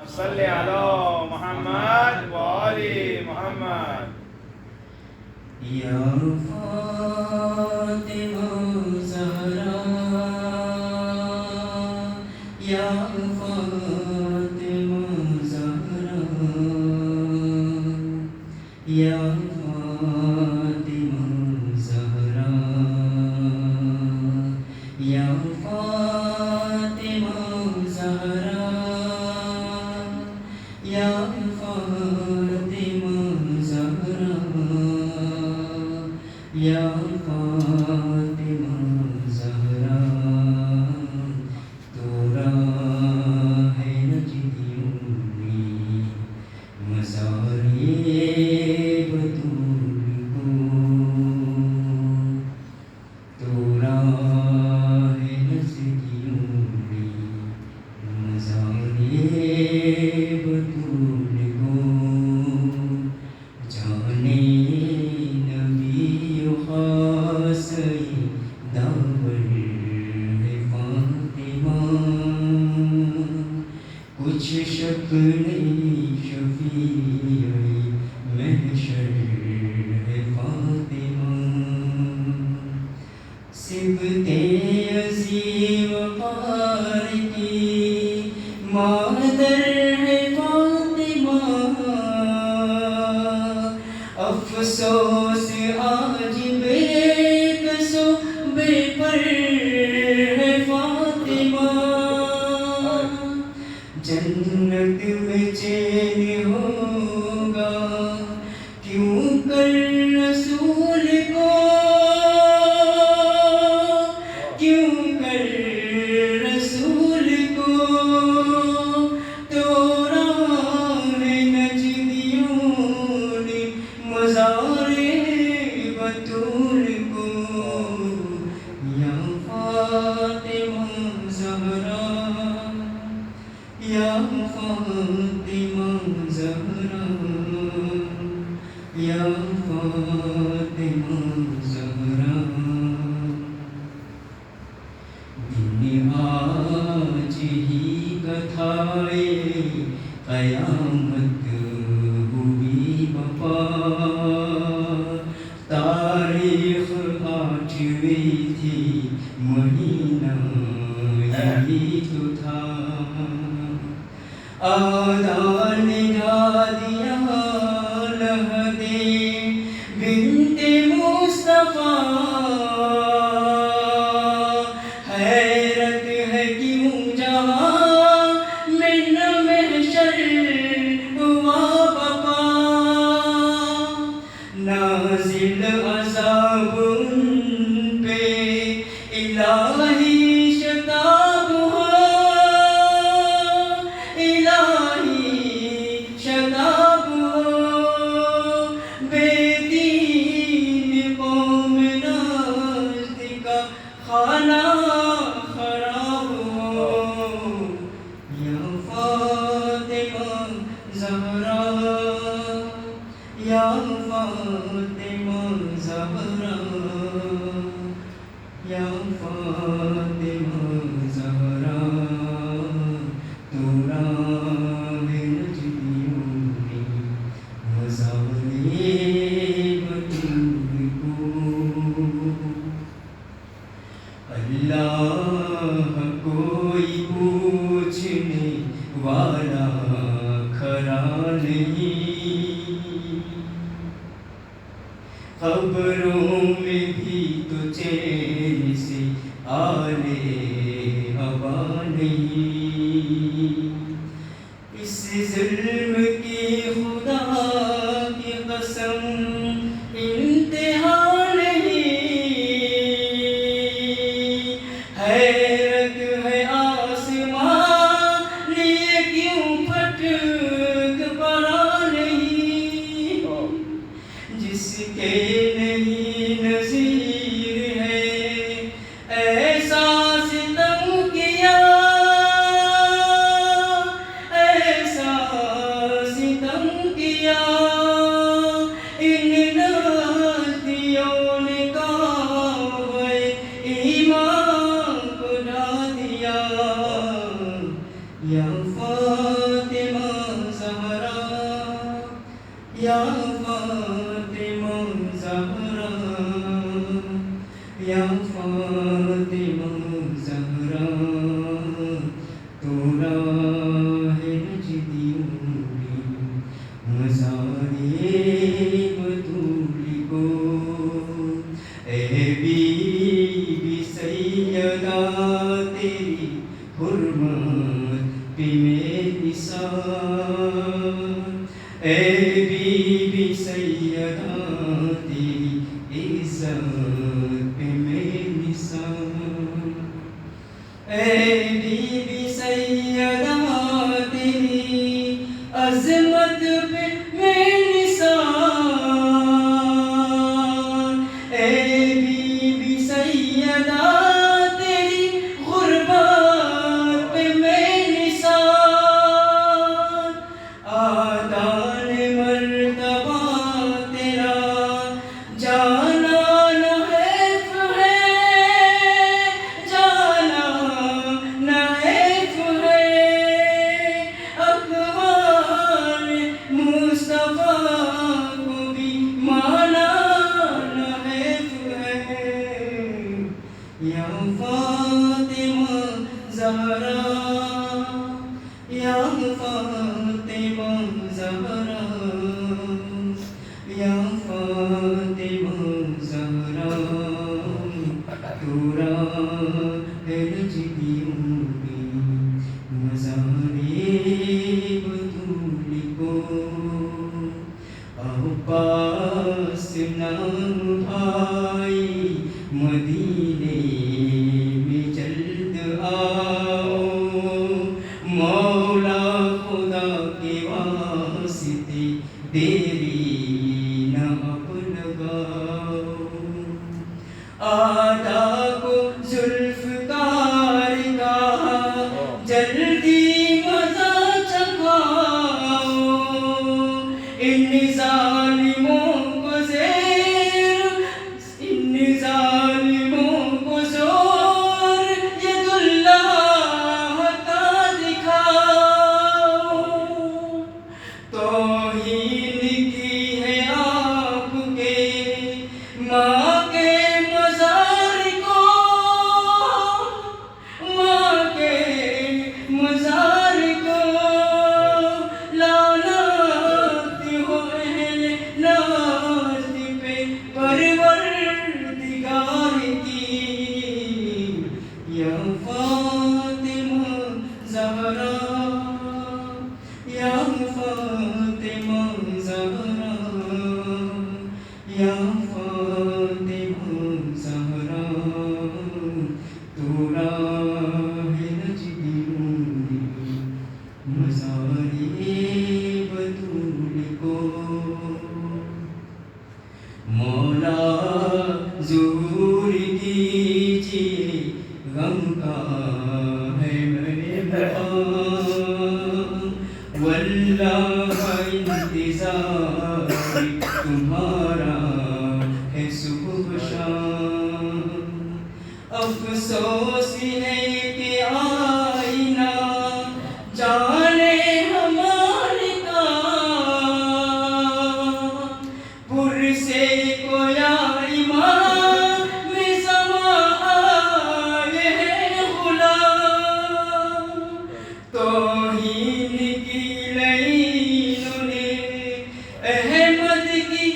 صلی علی محمد و آل محمد. یا فاطمہ زہرا یا فاطمہ زہرا یا فاطمہ زہرا یا فاطمہ زہرا یا فاطمہ زہرا یا فاطمہ زہرا تو راہ نجدیوں میں مزار بطول کو تو راہ نجدیوں میں مزار بطول کو جانے نبی و خاص داور ہے فاطمہ کچھ شک نہیں شفیع محشر ہے فاطمہ صبت عظیم وقار کی مادر ہے فاطمہ افسوس آج بے کسو بے پر ہے فاطمہ جنت میں چین ہوگا کیوں کر رسول کو کیوں کر رسول کو تو راہ نجدیوں نے مزار بطول کو یا فاطمہ زہرا یا فاطمہ زہرا یا فاطمہ زہرا دن آج ہی کتھائے قیامت ہوئی بپا تاریخ 8ویں تھی مہینہ یہی تو تھا آدان دیا لہدے بنت مصطفیٰ حیرت ہے کیوں جہاں من محشر ہوا بپا نازل عذاب ان پہ الہی شتاب ہوا الہی شتاب ہو بے دین قوم نازد کا خانہ خراب ہو یا فاطمہ زہرا یا فاطمہ زہرا یا فاطمہ زہرا تو راہ نجدیوں میں مزار بطول کو اللہ کوئی پوچھنے والا کھڑا نہیں خبروں میں بھی تو چین سے آلے ہوا نہیں اس ظلم کی خدا کی قسم انتہا نہیں حیرت ہے آسمان لیے کیوں پھٹک پڑا نہیں جس کے نہیں نظیر ہے ایسا ستم کیا ایسا ستم کیا ان نازدیوں نے کعبہ ایمان کو ڈھا دیا یا فاطمہ یا فاطمہ زہرا یا فاطمہ زہرا تو راہ نجدیوں میں مزارِ بطول کو اے بی بی سیدہ تیری حرمت پہ میں نثار اے بی بی سیدہ تیری عزت پہ میں نثار اے بی بی سیدہ تیری عظمت پہ میں نثار اے بی بی سیدہ تیری غربت پہ میں نثار آدان مرتبہ تیرا جانا نہ حیف ہے جانا نہ حیف ہے اقوال مصطفیٰ کو بھی مانا نہ حیف ہے یا فاطمہ زہرا یا فاطمہ زہرا یا فاطمہ زہرا تو راہ نجدیوں میں مزارِ بطول کو عباس نام بھائی مدینے میں جلد آؤ مولا خدا کے واسطے دیری نہ اب لگاؤ آدھا کو ذوالفقار کا جلدی مزہ چکھاؤ ان ظالموں کو زیر ان ظالموں کو زور ید اللہ کا دکھاؤ توہین کی ہے آپ کے ماں کے مزار کو ماں کے مزار کو لعنت ہو اہل ناز پہ پروردگار کی یا فاطمہ زہرا یا فاطمہ زہرا یا فاطمہ زہرا تو راہ نجدیوں میں مزارِ بطول کو مولا ظہور کیجیے غم کا ہے میرے مقام واللہ انتظار تمہارا ہے صبح شام افسوس ہے کہ آئینہ جانے ہمارے کام پر سے کویا امام زمان آئے ہیں غلام توہین کی لعنوں نے احمد کی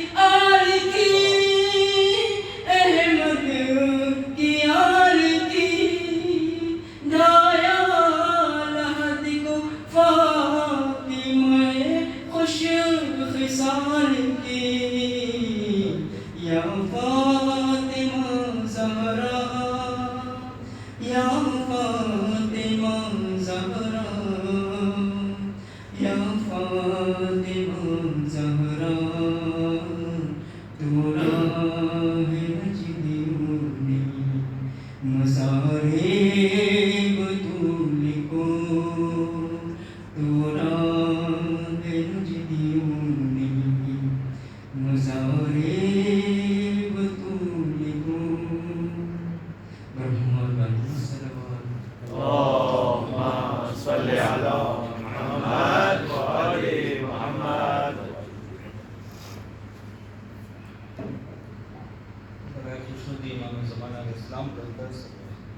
اسلام کرتا ہے.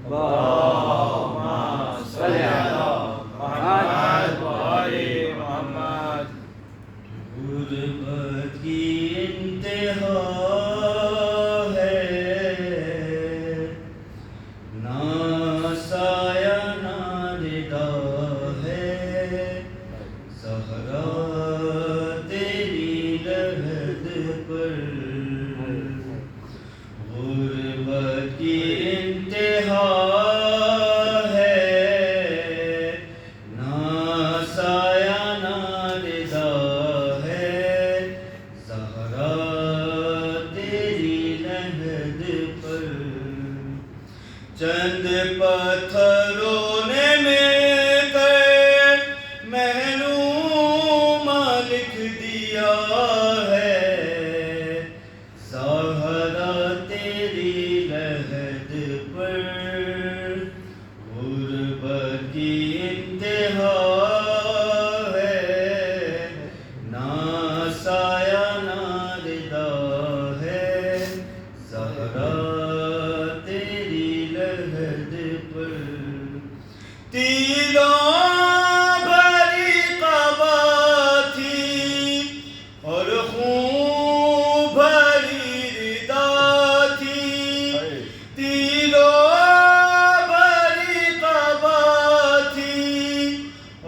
اللهم صل على محمد وآل محمد. غربت کی انتہا ہے، نہ سایہ نہ ردا ہے، زہرا تیری لحد پر. غربت کی انتہا چند پتھروں نے مل کر محروم لکھ دیا ہے، زہرا تیری لحد پر. غربت کی انتہا ہے، نہ سایہ نہ ردا ہے، زہرا تیروں بھری قبا تھی اور خون بھری ردا تھی. تیروں بھری قبا تھی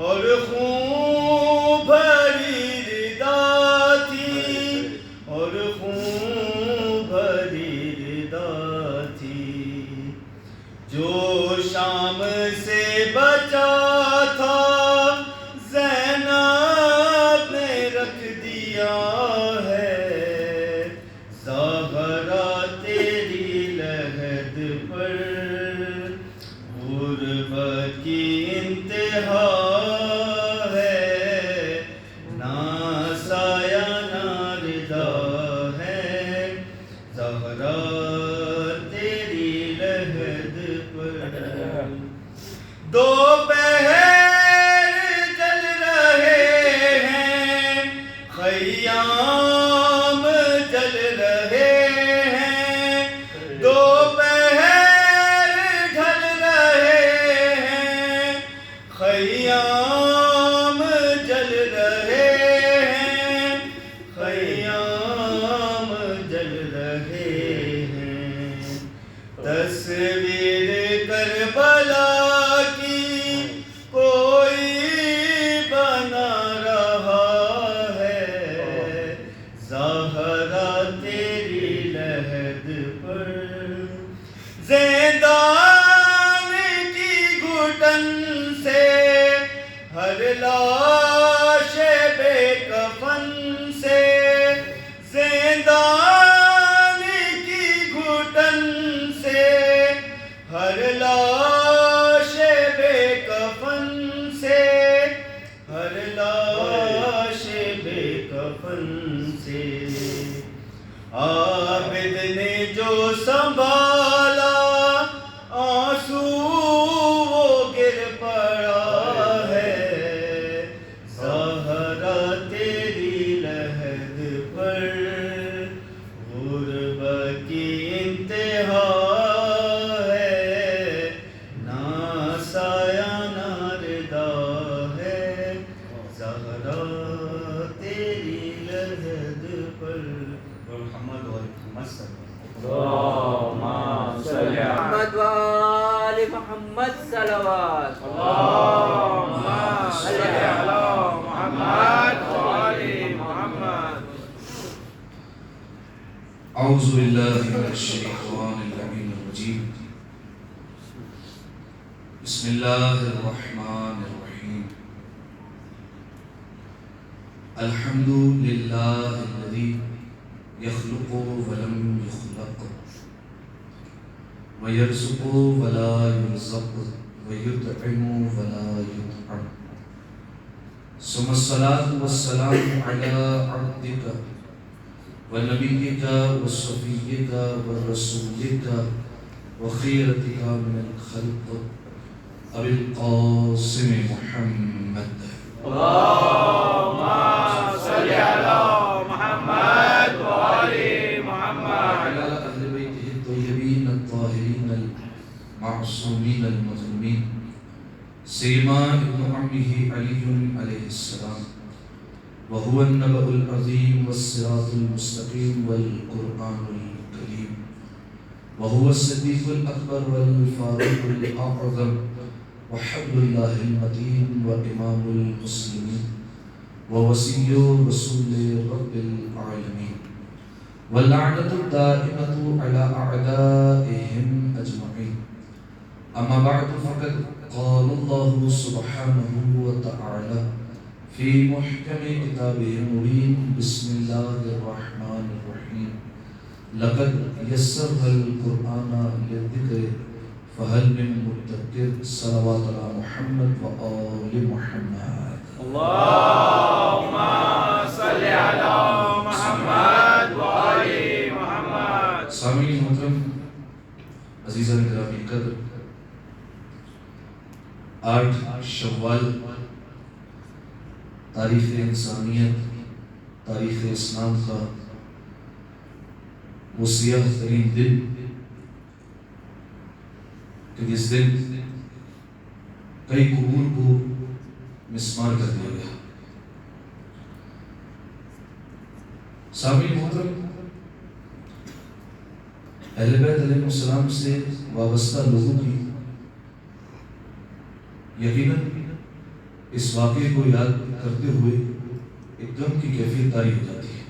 اور خون بھری ردا تھی، اور خون بھری ردا تھی. جو شام سے بچا تھا زینب نے رکھ دیا ہے، زہرا تیری لحد پر. غربت کی انتہا ہے، نہ سایہ نہ ردا ہے، زہرا تیری لحد پر. دوپہر جل رہے ہیں، خیام جل رہے ہیں. دوپہر ڈھل رہے ہیں، خیام جل رہے ہیں، خیام جل رہے ہیں. تصویر کربلا زندان کی گھٹن سے ہر لاش بے کفن سے، زندان کی گھٹن سے ہر لاش بے کفن سے، ہر لاش بے کفن سے. عابد نے جو سنبھالا آنسو وہ گر پڑا ہے، زہرا تیری لحد پر. غربت کی انتہا ہے، نہ سایہ نہ ردا ہے، زہرا تیری لحد پر. محمد و محمد محمد وآل محمد صلوات. اللهم صل على محمد وآل محمد. اعوذ باللہ من الشیطان اللعین الرجیم. بسم اللہ الرحمن الرحیم. الحمد للہ الذی يخلق ولم يخلق ويرزق ولا يرزق ويطعم ولا يطعم. ثم الصلاة والسلام على عبدك ونبيك وصفيك ورسولك وخيرتك من الخلق أبي القاسم محمد. اللهم صل على محمد وآل محمد وعلى أهل بيته الطيبين الطاهرين المعصومين المظلومين سيما ابن عمه علي عليه السلام وهو النبأ العظيم والصراط المستقيم والقرآن الكريم وهو الصديق الأكبر والفاروق الأعظم وحبل الله المتين وإمام المسلمين ووصي رسول رب العالمين واللعنة الدائمة على أعدائهم أجمعين. أما بعد فقد قال الله سبحانه وتعالى في محكم كتابه المبين بسم الله الرحمن الرحيم لقد يسرنا القرآن للذكر فهل من مدكر صلوات على محمد وآل محمد. اللهم صل على محمد وآل محمد. سامعین محترم، عزیزان گرامی قدر، 8 شوال تاریخ انسانیت، تاریخ اسلام کا وہ سیاہ ترین دن کہ جس دن کئی قبور کو مسمار کر دیا گیا. سامعین محترم، اہل بیت علیہ السلام سے وابستہ لوگوں کی یقیناً اس واقعے کو یاد کرتے ہوئے ایک غم کی کیفیت طاری ہو جاتی ہے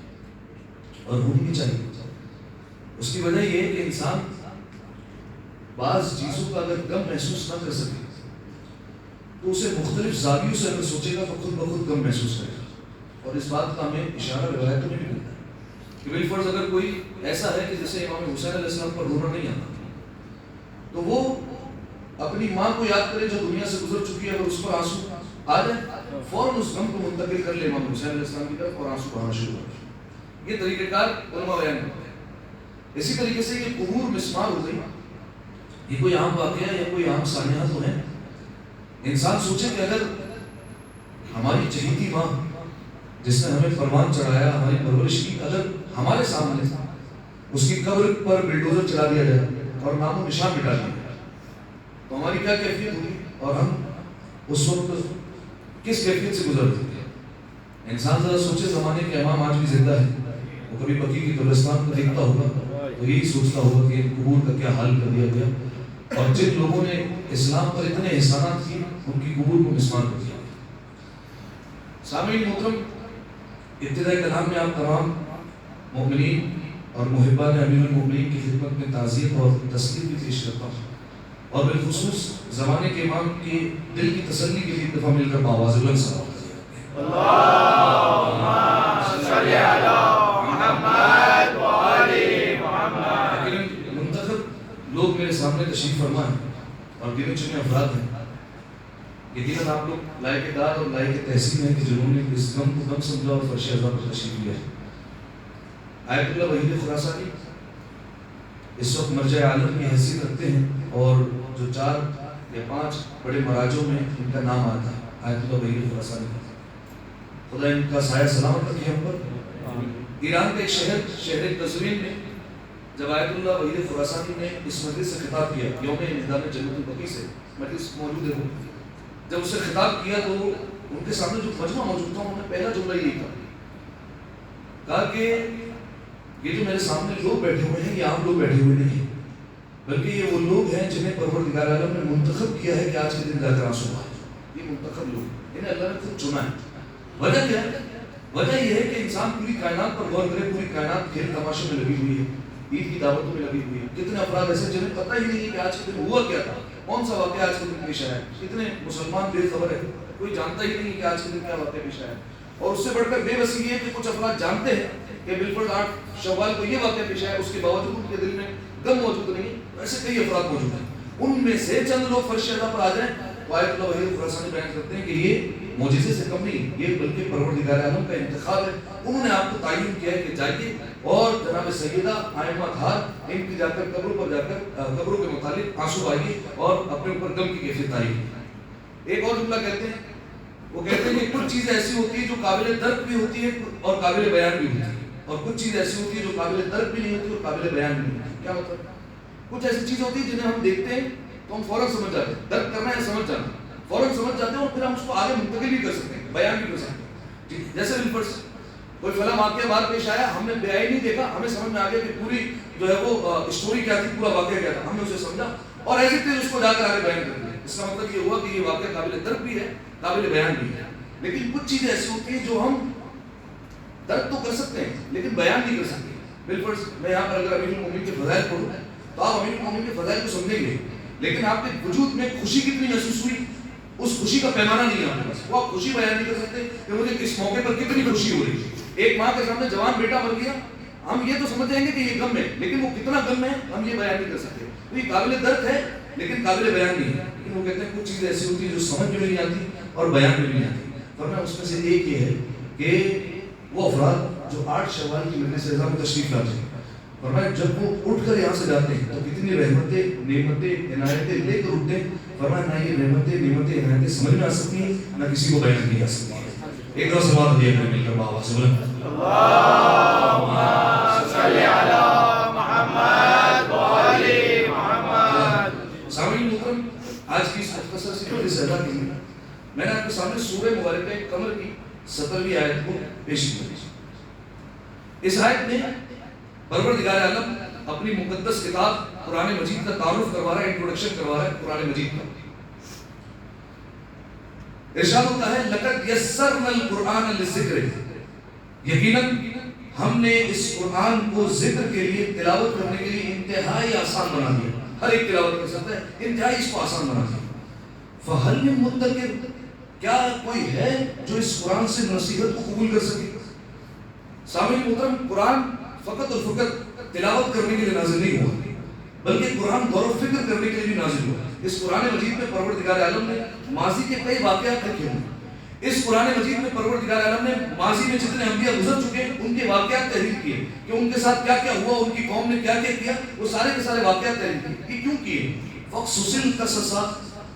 اور ہونی بھی چاہیے. اس کی وجہ یہ ہے کہ انسان بعض چیزوں کا اگر غم محسوس نہ کر سکے تو اسے مختلف زاویوں سے اگر سوچے گا تو خود بخود غم محسوس کرے گا. اور اس بات کا ہمیں اشارہ روایتوں میں بھی ملتا ہے کہ بالفرض اگر کوئی ایسا ہے کہ جسے امام حسین علیہ السلام پر رونا نہیں آتا تو وہ اپنی ماں کو یاد کرے جو دنیا سے گزر چکی ہے، اگر اس پر آنسو آ جائے فوراً اس غم کو منتقل کر لے امام حسین علیہ السلام کی طرف اور آنسو بہانا شروع کر دے. یہ طریقہ کار علماء بیان کرتے ہیں. اسی طریقے سے یہ قبور مسمار ہو گئی، یہ کوئی عام واقعہ یا کوئی عام سانحہ تو ہے. انسان سوچے کہ اگر ہماری چہیتی ماں جس نے ہمیں فرمان چڑھایا، ہماری پرورش کی، اگر ہمارے سامنے اس کی قبر پر بلڈوزر چلا دیا جائے اور نام و نشان مٹا دیا جائے تو ہماری کیا کیفیت ہوگی اور ہم اس وقت کس کیفیت سے گزرتے ہیں. انسان ذرا سوچے زمانے کے امام آج بھی زندہ ہے، وہ کبھی بقی کی قبرستان کو دیکھتا ہوگا تو یہی سوچتا ہوگا کہ قبور کا کیا حال کر دیا گیا اور جن لوگوں نے اسلام پر اتنے احسانات کیے ان کی قبور کو مسمار کر دیا. سامعین محترم، ابتدائی کلام میں آپ تمام مومنین اور محبان امیر المومنین کی خدمت میں تعزیت اور تسلیت بھی پیش کرتا ہوں اور بالخصوص زمانے کے امام کی دل کی تسلی کے لیے ایک دفعہ مل کر آواز بلند صلوات اللہم صل علی محمد وآل محمد. لیکن منتخب لوگ میرے سامنے تشریف فرما ہیں اور گنے چنے افراد ہیں. یقیناً آپ لوگ لائق دار اور لائق تحسین ہیں کہ جنہوں نے اس غم کو غم سمجھا اور فرش اعظم پر تشریف لیا ہے. آیت اللہ وحید خراسانی اس وقت مرجع عالم کی حیثیت رکھتے ہیں اور جو 4 یا 5 بڑے مراجعوں میں ان کا نام آتا ہے آیت اللہ وحید خراسانی. خدا ان کا سایہ سلامت رکھے ہم پر. ایران کا ایک شہر قزوین میں جب آیت اللہ وحید خراسانی نے اس مجلس سے خطاب کیا، یوم انہدام جنت البقیع سے مجلس موجود ہے، جب اسے خطاب کیا تو ان کے سامنے جو مجمع موجود تھا انہوں نے پہلا جملہ یہی کہا کہ یہ جو میرے سامنے لوگ بیٹھے ہوئے ہیں یہ عام لوگ بیٹھے ہوئے نہیں، بلکہ یہ وہ لوگ ہیں جنہیں پروردگار عالم نے منتخب کیا ہے کہ آج کے دن جا کر آنسو آئے. یہ منتخب لوگ، انہیں اللہ نے خود چنا ہے. وجہ کیا ہے؟ وجہ یہ ہے کہ انسان پوری کائنات پر غور کرے. پوری کائنات کھیل تماشے میں لگی ہوئی ہے، عید کی دعوتوں میں لگی ہوئی ہے. کتنے افراد ایسے جنہیں پتہ ہی نہیں ہے کہ آج کے دن ہوا کیا تھا، کون سا واقعہ آج کے دن پیش آیا. کتنے مسلمان بے خبر ہے، کوئی جانتا ہی نہیں کہ آج کے دن کیا واقعہ پیش آیا. اور اس سے بڑھ کر بے بسی یہ ہے کہ کچھ افراد جانتے ہیں کہ بالکل 8 شوال کو یہ واقعہ پیش آیا، اس کے باوجود ان کے دل میں غم موجود نہیں. ایسے کئی افراد موجود ہیں. ان میں سے چند لوگ فرش اعلیٰ پر آ جائیں تو آیت اللہ وحید خراسانی بیان کرتے ہیں کہ یہ معجزے سے کم نہیں، یہ بلکہ پروردگار عالم کا انتخاب ہے. انہوں نے آپ کو تعین کیا ہے کہ جائیے اور جناب سیدہ آئمہ دھار ان کی جا کر قبروں پر جا کر قبروں کے متعلق آنسو آئیے اور اپنے اوپر غم کی کیفیت طاری کیجیے. ایک اور جملہ کہتے ہیں، وہ کہتے ہیں کہ کچھ چیزیں ایسی ہوتی ہیں جو قابل درک بھی ہوتی ہے اور قابل بیان بھی ہوتی ہے، اور کچھ چیز ایسی ہوتی ہے جو قابل درک بھی نہیں ہوتی اور قابل بیان بھی نہیں ہوتی. کیا مطلب؟ کچھ ایسی چیز ہوتی ہے جنہیں ہم دیکھتے ہیں تو ہم فوراً سمجھ جاتے ہیں، درد کرنا ہے سمجھ جانا، فوراً سمجھ جاتے ہیں اور پھر ہم اس کو آگے منتقل بھی کر سکتے ہیں، بیان بھی کر سکتے ہیں. ٹھیک ہے، جیسے بالفرض کوئی فلاں واقعہ بعد پیش آیا، ہم نے بیان نہیں دیکھا، ہمیں سمجھ میں آ گیا کہ پوری جو ہے وہ اسٹوری کیا تھی، پورا واقعہ کیا تھا، ہم نے اسے سمجھا اور ایسے تھے اس کو جا کر آگے بیان کر دیا. اس کا مطلب یہ ہوا کہ یہ واقعہ قابل درد بھی ہے، قابل بیان بھی ہے. لیکن کچھ چیزیں ایسی ہوتی ہیں جو ہم درد تو کر سکتے ہیں لیکن بیان نہیں کر سکتے. بالفرض میں یہاں پر اگر امیر المومنین کے فضائل پڑھوں تو آپ امیر المومنین کے فضائل کو سمجھیں گے، لیکن آپ کے وجود میں خوشی کتنی محسوس ہوئی اس خوشی کا پیمانہ نہیں ہے آپ کے پاس. وہ آپ خوشی بیان نہیں کر سکتے کہ مجھے اس موقع پر کتنی خوشی ہو رہی ہے. ایک ماں کے سامنے جوان بیٹا مر گیا، ہم یہ تو سمجھ جائیں گے کہ یہ غم ہے، لیکن وہ کتنا غم ہے ہم یہ بیان نہیں کر سکتے. تو یہ قابل درد ہے لیکن قابل بیان نہیں ہے. لیکن وہ کہتے ہیں کچھ چیزیں ایسی ہوتی ہیں جو سمجھ میں نہیں آتی اور بیان میں نہیں آتی. فرمایا اس میں سے ایک یہ ہے کہ وہ افراد جو 8 شوال کی مجلس اعظم میں تشریف لاتے ہیں، فرمایا جب وہ اٹھ کر یہاں سے جاتے ہیں تو کتنی رحمتیں، نعمتیں، عنایتیں لے کر اٹھتے ہیں. فرمایا نہ یہ رحمتیں، نعمتیں، عنایتیں سمجھ میں آ سکتی ہیں نہ کسی کو بیان کی جا سکتی ہیں. ایک دفعہ سوال دیا میں مل کر بابا سے بولیں اللہم صلی علی محمد و آل محمد. سامعین محترم، آج کی اس مختصر سی بڑی زیادہ کی میں نے آپ کے سامنے سورہ مبارکہ قمر کی 17ویں آیت کو پیش کی. اس آیت میں پروردگار عالم اپنی مقدس کتاب قرآن مجید کا تعارف کروا رہا ہے، انٹروڈکشن کروا رہا ہے قرآن مجید کا. ارشاد ہوتا ہے لقد یسرنا القرآن للذکر، یقیناً ہم نے اس قرآن کو ذکر کے لیے، تلاوت کرنے کے لیے انتہائی آسان بنا دیا. ہر ایک تلاوت کر سکتا ہے، انتہائی اس کو آسان بنا دیا. فہل من مدکر، کیا کوئی ہے جو اس قرآن سے نصیحت کو قبول کر سکے؟ سامعین محترم، قرآن فقط اور فقط تلاوت کرنے کے لیے نازل نہیں ہوا بلکہ قرآن غور و فکر کرنے کے لیے بھی نازل ہوا. اس قرآن مجید میں پروردگار عالم نے ماضی کے کئی واقعات لکھے ہیں. اس قرآن مجید میں پروردگار عالم نے ماضی میں جتنے انبیاء گزر چکے ہیں ان کے واقعات تحریر کیے کہ ان کے ساتھ کیا کیا ہوا، ان کی قوم نے کیا کیا کیا، وہ سارے کے سارے واقعات تحریر کیے. کہ کیوں کیے؟ فقصص القصص،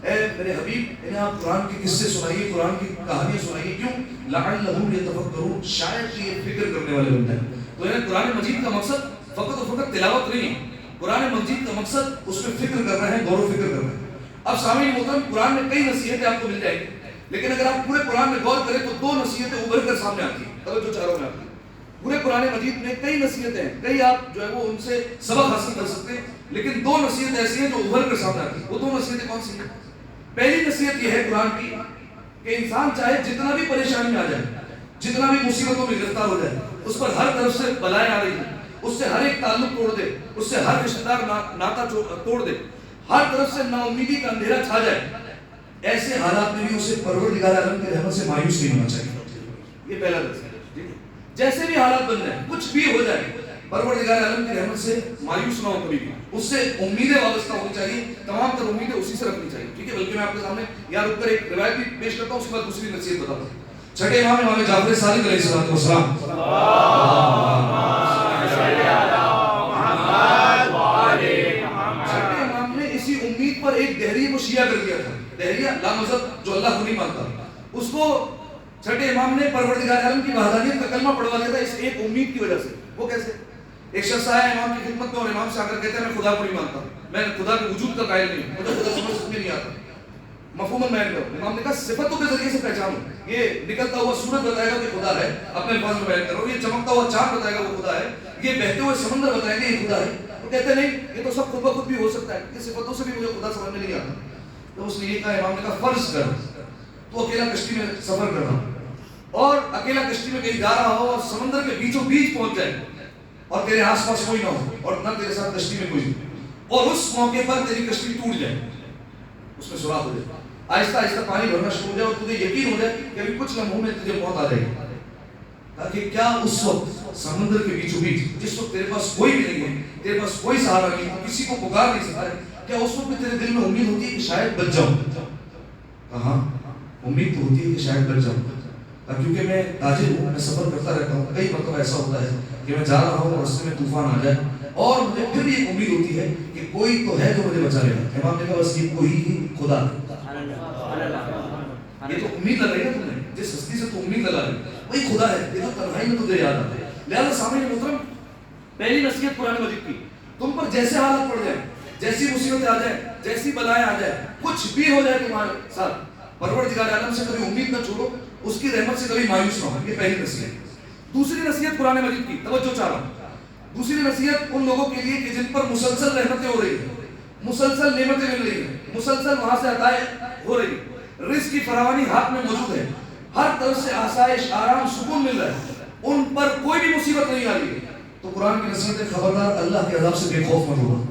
اے میرے حبیب انہیں آپ قرآن کے قصے سنائیے، قرآن کی کہانیاں سنائیے. کیوں؟ لعلہم یتفکرون، شاید کہ یہ فکر کرنے والے بن جائیں. تو یعنی قرآن مجید کا مقصد فقط اور فقط تلاوت نہیں ہے، قرآن مجید کا مقصد اس میں فکر کرنا ہے، غور و فکر کرنا ہے. اب سامعین محترم، قرآن میں کئی نصیحتیں آپ کو مل جائیں گی، لیکن اگر آپ پورے قرآن میں غور کریں تو 2 نصیحتیں ابھر کر سامنے آتی ہیں. توجہ چاروں میں آتی ہیں. پورے قرآن مجید میں کئی نصیحتیں ہیں، کئی آپ جو ہے وہ ان سے سبق حاصل کر سکتے ہیں، لیکن 2 نصیحتیں ایسی ہیں جو ابھر کر سامنے آتی ہیں. وہ 2 نصیحتیں کون سی ہیں؟ پہلی نصیحت یہ ہے قرآن کی کہ انسان چاہے جتنا بھی پریشانی میں آ جائے، جتنا بھی مصیبتوں میں گرفتار ہو جائے، اس پر ہر طرف سے بلائیں آ رہی ہیں، اس سے ہر ایک تعلق توڑ دے، اس سے ہر رشتہ دار ناتا توڑ دے، ہر طرف سے نا امیدی کا اندھیرا چھا جائے، ایسے حالات میں بھی اسے پروردگار عالم کی رحمت سے مایوس نہیں ہونا چاہیے. یہ پہلا درس ہے. جیسے بھی حالات بن جائیں، کچھ بھی ہو جائے، پروردگار عالم کی رحمت سے مایوس نہ ہو کبھی بھی. اس سے امیدیں وابستہ ہونی چاہیے، تمام تر امیدیں اسی سے رکھنی چاہیے. ٹھیک ہے، بلکہ میں آپ کے سامنے یہاں رک کر ایک روایت بھی پیش کرتا ہوں، اس کے بعد دوسری نصیحت بتاتا ہوں. چھٹے امام امام جعفر صادق علیہ السلام چھٹے امام نے اسی امید پر ایک دہریہ کو شیعہ کر دیا تھا. دہریہ لا مذہب جو اللہ کو نہیں مانتا، اس کو چھٹے امام نے پروردگار عالم کی وحدانیت کا کلمہ پڑھوا دیا تھا اس ایک امید کی وجہ سے. وہ کیسے؟ ایک شخص آیا امام کی خدمت میں اور امام سے آ کر کہتا ہے میں خدا کو نہیں مانتا، میں خدا کے وجود کا قائل نہیں، مجھے خدا سمجھ میں نہیں آتا، مفہوم بیان کرو. امام نے کہا صفتوں کے ذریعے سے پہچانو. یہ نکلتا ہوا سورج بتائے گا کہ خدا ہے، اپنے الفاظ میں بیان کرو. یہ چمکتا ہوا چاند بتائے گا وہ خدا ہے، یہ بہتے ہوئے سمندر بتائیں گے یہ خدا ہے. وہ کہتے نہیں یہ تو سب خود بخود بھی ہو سکتا ہے، یہ صفتوں سے بھی مجھے خدا سمجھ میں نہیں آتا. تو اس نے یہ کہا، امام نے کہا فرض کر تو اکیلا کشتی میں سفر کر رہا اور اکیلا کشتی میں کہیں جا رہا ہو اور سمندر کے بیچوں بیچ پہنچ جائے اور تیرے آس پاس کوئی نہ ہو اور نہ تیرے ساتھ کشتی میں کوئی، اور اس موقع پر تیری کشتی ٹوٹ جائے، اس میں سوراخ ہو جائے، آہستہ آہستہ پانی بھرنا شروع ہو جائے اور تجھے یقین ہو جائے کہ ابھی کچھ لمحوں میں تجھے موت آ جائے گی. تاکہ کیا اس وقت سمندر کے بیچوں بیچ جس وقت تیرے پاس کوئی بھی نہیں ہے، تیرے پاس کوئی سہارا نہیں ہے، کسی کو پکار نہیں سکتا ہے، کیا اس وقت تیرے دل میں امید ہوتی ہے کہ شاید بچ جاؤں؟ کہاں امید تو ہوتی ہے کہ شاید بچ جاؤں. کیونکہ میں تاجر ہوں، میں سفر کرتا رہتا ہوں، کئی مرتبہ ایسا ہوتا ہے کہ میں جا رہا ہوں اور راستے میں طوفان آ جائے اور مجھے پھر بھی ایک امید ہوتی ہے کہ کوئی تو ہے جو مجھے بچا لے گا. امام نے کہا بس یہ کوئی ہی خدا ہے. یہ تو امید لگ رہی ہے تم نے، جس ہستی سے تو امید لگا رہی وہی خدا ہے، یہ تو تنہائی میں تجھے یاد آتا ہے. لہٰذا سامعین محترم، پہلی نصیحت قرآن مجید کی، تم پر جیسے حالات پڑ جائیں، جیسی مصیبتیں آ جائیں، جیسی بلائیں آ جائیں، کچھ بھی ہو جائے تمہارے ساتھ، پروردگار عالم سے کبھی امید نہ چھوڑو، اس کی رحمت سے کبھی مایوس نہ ہو. یہ پہلی نصیحت. دوسری نصیحت قرآن مجید کی، توجہ چاہ رہا ہوں. دوسری نصیحت ان لوگوں کے لیے کہ جن پر مسلسل رحمتیں ہو رہی ہیں، مسلسل نعمتیں مل رہی ہیں، مسلسل وہاں سے عطائیں ہو رہی ہیں، رزق کی فراوانی ہاتھ میں موجود ہے، ہر طرف سے آسائش، آرام، سکون مل رہا ہے، ان پر کوئی بھی مصیبت نہیں آ رہی ہے، تو قرآن کی نصیحت ہے خبردار اللہ کے عذاب سے بے خوف مت ہوگا.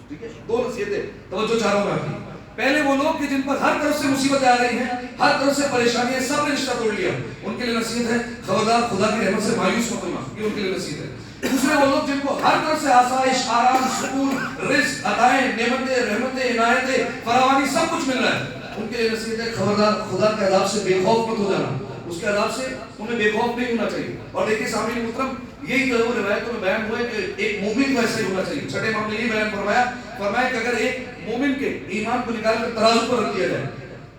ٹھیک ہے، دو نصیحتیں توجہ چاہ رہا ہوں میں آپ کی. پہلے وہ لوگ کہ جن پر ہر طرف سے مصیبتیں آ رہی ہیں، ہر طرف سے پریشانیاں، سب نے رشتہ توڑ لیا، ان کے لیے نصیحت ہے خبردار خدا کی رحمت سے مایوس مت ہونا. یہ ان کے لیے نصیحت ہے. دوسرے وہ لوگ جن کو ہر طرف سے آسائش، آرام، سکون، رزق، عطائیں، نعمتیں، رحمتیں، عنایتیں، فراوانی سب کچھ مل رہا ہے، ان کے لیے نصیحت ہے خبردار خدا کے عذاب سے بے خوف مت ہو جانا. اس کے عذاب سے انہیں بے خوف نہیں ہونا چاہیے. اور دیکھیے سامعین محترم، یہی جو ہے وہ روایتوں میں بیان ہوا ہے کہ ایک مومن کو ایسا ہی ہونا چاہیے. چھٹے امام نے یہ بیان فرمایا کہ اگر ایک مومن کے ایمان کو نکال کر ترازو پر رکھ دیا جائے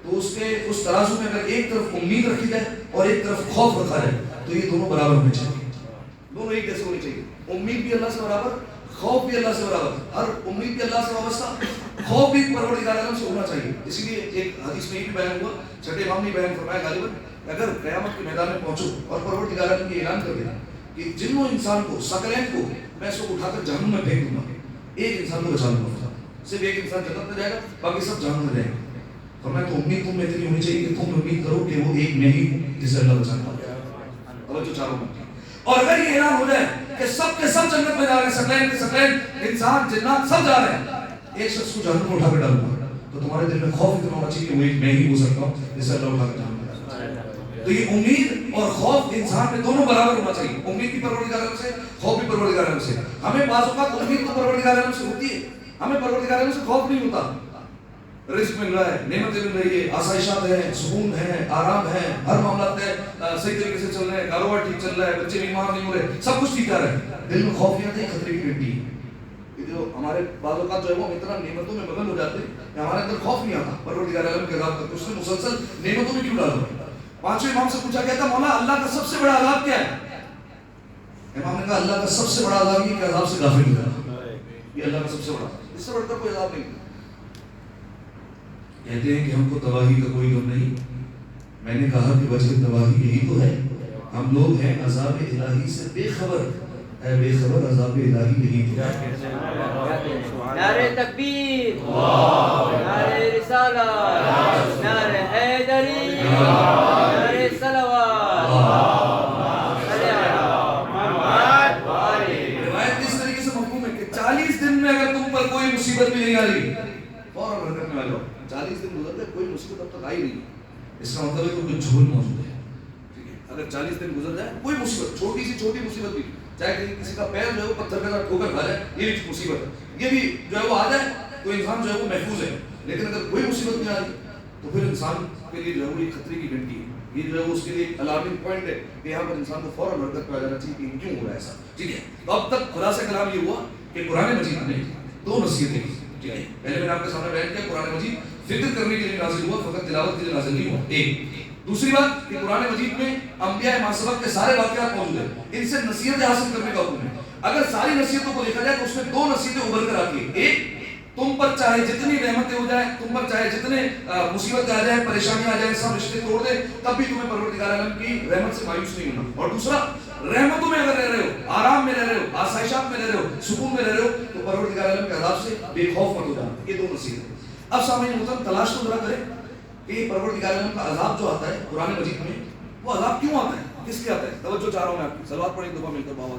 تو اس ترازو میں اگر ایک طرف امید رکھی جائے اور ایک طرف خوف رکھا جائے تو یہ دونوں برابر ہونے چاہیے، دونوں ایک جیسے ہونے چاہیے. امید بھی اللہ سے برابر، خوف بھی اللہ سے برابر. ہر امید بھی اللہ سے وابستہ، خوف بھی پروردگار عالم سے ہونا چاہیے. اسی لیے ایک حدیث میں یہ بھی بیان ہوا، چھٹے امام نے بیان فرمایا غالباً اگر قیامت کے میدان میں پہنچو اور پروردگار عالم یہ اعلان کر دے کہ جنوں انسان کو، ثقلین کو میں اس کو اٹھا کر جہنم میں پھینک دوں گا، ایک انسان کو بچا لوں گا، صرف ایک انسان جنت میں جائے گا، باقی سب جہنم میں جائیں گے. فرمایا تو امید تم میں اتنی ہونی چاہیے کہ تم امید کرو کہ وہ ایک میں ہی جسے اللہ بچانا ہے. توجہ چاہوں گا. اور اگر یہ اعلان ہو جائے کہ سب کے سب جنت میں جا رہے ہیں، ثقلین کے ثقلین، انسان جنات سب جا رہے ہیں، ایک شخص کو جہنم میں اٹھا کر ڈالوں گا، تو تمہارے دل میں خوف اتنا ہونا چاہیے کہ وہ ایک میں ہی ہو سکتا ہوں جسے اللہ اٹھا کر جہنم میں ڈالے. تو یہ امید اور خوف انسان میں دونوں برابر ہونا چاہیے. امید بھی پروردگار عالم سے، خوف بھی پروردگار عالم سے. ہمیں بعض اوقات امید تو پروردگار عالم سے ہوتی ہے، ہمیں پروردگار عالم سے خوف نہیں ہوتا. رزق مل رہا ہے، نعمتیں مل رہی ہے، آسائشات ہیں، سکون ہے، آرام ہے، ہر معاملات ہے صحیح طریقے سے چل رہے ہیں، کاروبار ٹھیک چل رہا ہے، بچے بیمار نہیں ہو رہے، سب کچھ ٹھیک جا رہا ہے. دل میں خوف نہیں آتا ہے، خطرے کی گھنٹی. یہ جو ہمارے بعض اوقات جو ہے وہ اتنا نعمتوں میں مگن ہو جاتے ہیں کہ ہمارے اندر خوف نہیں آتا پروردگار عالم کے عذاب کا. اس نے مسلسل نعمتوں میں کیوں ڈالا؟ پانچویں امام سے پوچھا گیا تھا مولا اللہ کا سب سے بڑا عذاب کیا ہے؟ امام نے کہا اللہ کا سب سے بڑا عذاب یہ کہ عذاب سے غافل ہو جانا. یہ اللہ کا سب سے بڑا، اس سے بڑھ کر کوئی عذاب نہیں. کہتے ہیں کہ ہم کو تباہی کا کوئی غم نہیں. میں نے کہا کہ وجہ تباہی یہی تو ہے، ہم لوگ ہیں عذاب الہی سے بے خبر. اے بے خبر عذاب الہی یہی تو ہے. نعرہ تکبیر، نعرہ رسالت، نعرہ حیدری، نعرہ صلوات. روایت اس طریقے سے مفہوم ہے کہ 40 دن میں اگر تم پر کوئی مصیبت بھی نہیں آ رہی فوراً گھر کرنے والے ہو. 40 دن گزر گئے کوئی مصیبت اب تک آئی نہیں، اس کا مطلب ہے کہ کوئی جھول موجود ہے. ٹھیک ہے، اگر 40 دن گزر جائے کوئی مصیبت، چھوٹی سی چھوٹی مصیبت بھی، چاہے کسی کا پیر جو ہے وہ پتھر کے ساتھ ٹھوکر کھا جائے، یہ بھی مصیبت ہے، یہ بھی جو ہے وہ آ جائے تو انسان جو ہے وہ محفوظ ہے. لیکن اگر کوئی مصیبت نہیں آ رہی تو پھر انسان کے لیے جو ہے وہ یہ خطرے کی گھنٹی ہے. یہ جو ہے اس کے لیے ایک الارمنگ پوائنٹ ہے کہ یہاں پر انسان کو فوراً حرکت پہ آ جانا چاہیے کہ کیوں ہو رہا ہے ایسا. ٹھیک ہے، تو اب تک خلاصہ کلام یہ ہوا کہ قرآن مجید نے دو نصیحتیں کی. ٹھیک ہے، پہلے میں نے آپ کے سامنے بیان کیا قرآن مجید فکر کرنے کے لیے نازل ہوا، فقط تلاوت کے لیے نازل نہیں ہوا. ایک دوسری بات کہ قرآن مجید میں انبیاء ماسبق کے سارے واقعات موجود ہیں، ان سے نصیحتیں حاصل کرنے کا حکم ہے. اگر ساری نصیحتوں کو دیکھا جائے تو اس میں دو نصیحتیں ابھر کر آتی ہیں. ایک، تم پر چاہے جتنی رحمتیں ہو جائیں، تم پر چاہے جتنے مصیبتیں آ جائیں، پریشانیاں آ جائیں، سب رشتے توڑ دیں، تب بھی تمہیں پروردگار عالم کی رحمت سے مایوس نہیں ہونا. اور دوسرا، رحمتوں میں اگر رہ رہے ہو، آرام میں رہ رہے ہو، آسائشات میں رہ رہے ہو، سکون میں رہ رہے ہو، تو پروردگار عالم کے عذاب سے بے خوف مت ہو جانا. یہ دو نصیحتیں. اب سامعین محترم تلاش تو ذرا کریں کہ پروردگار عالم کا عذاب جو آتا ہے قرآن مجید میں، وہ عذاب کیوں آتا ہے، کس لیے آتا ہے؟ توجہ چاہ رہا ہوں میں آپ کی. صلوات پڑھیں ایک دفعہ مل کر بابا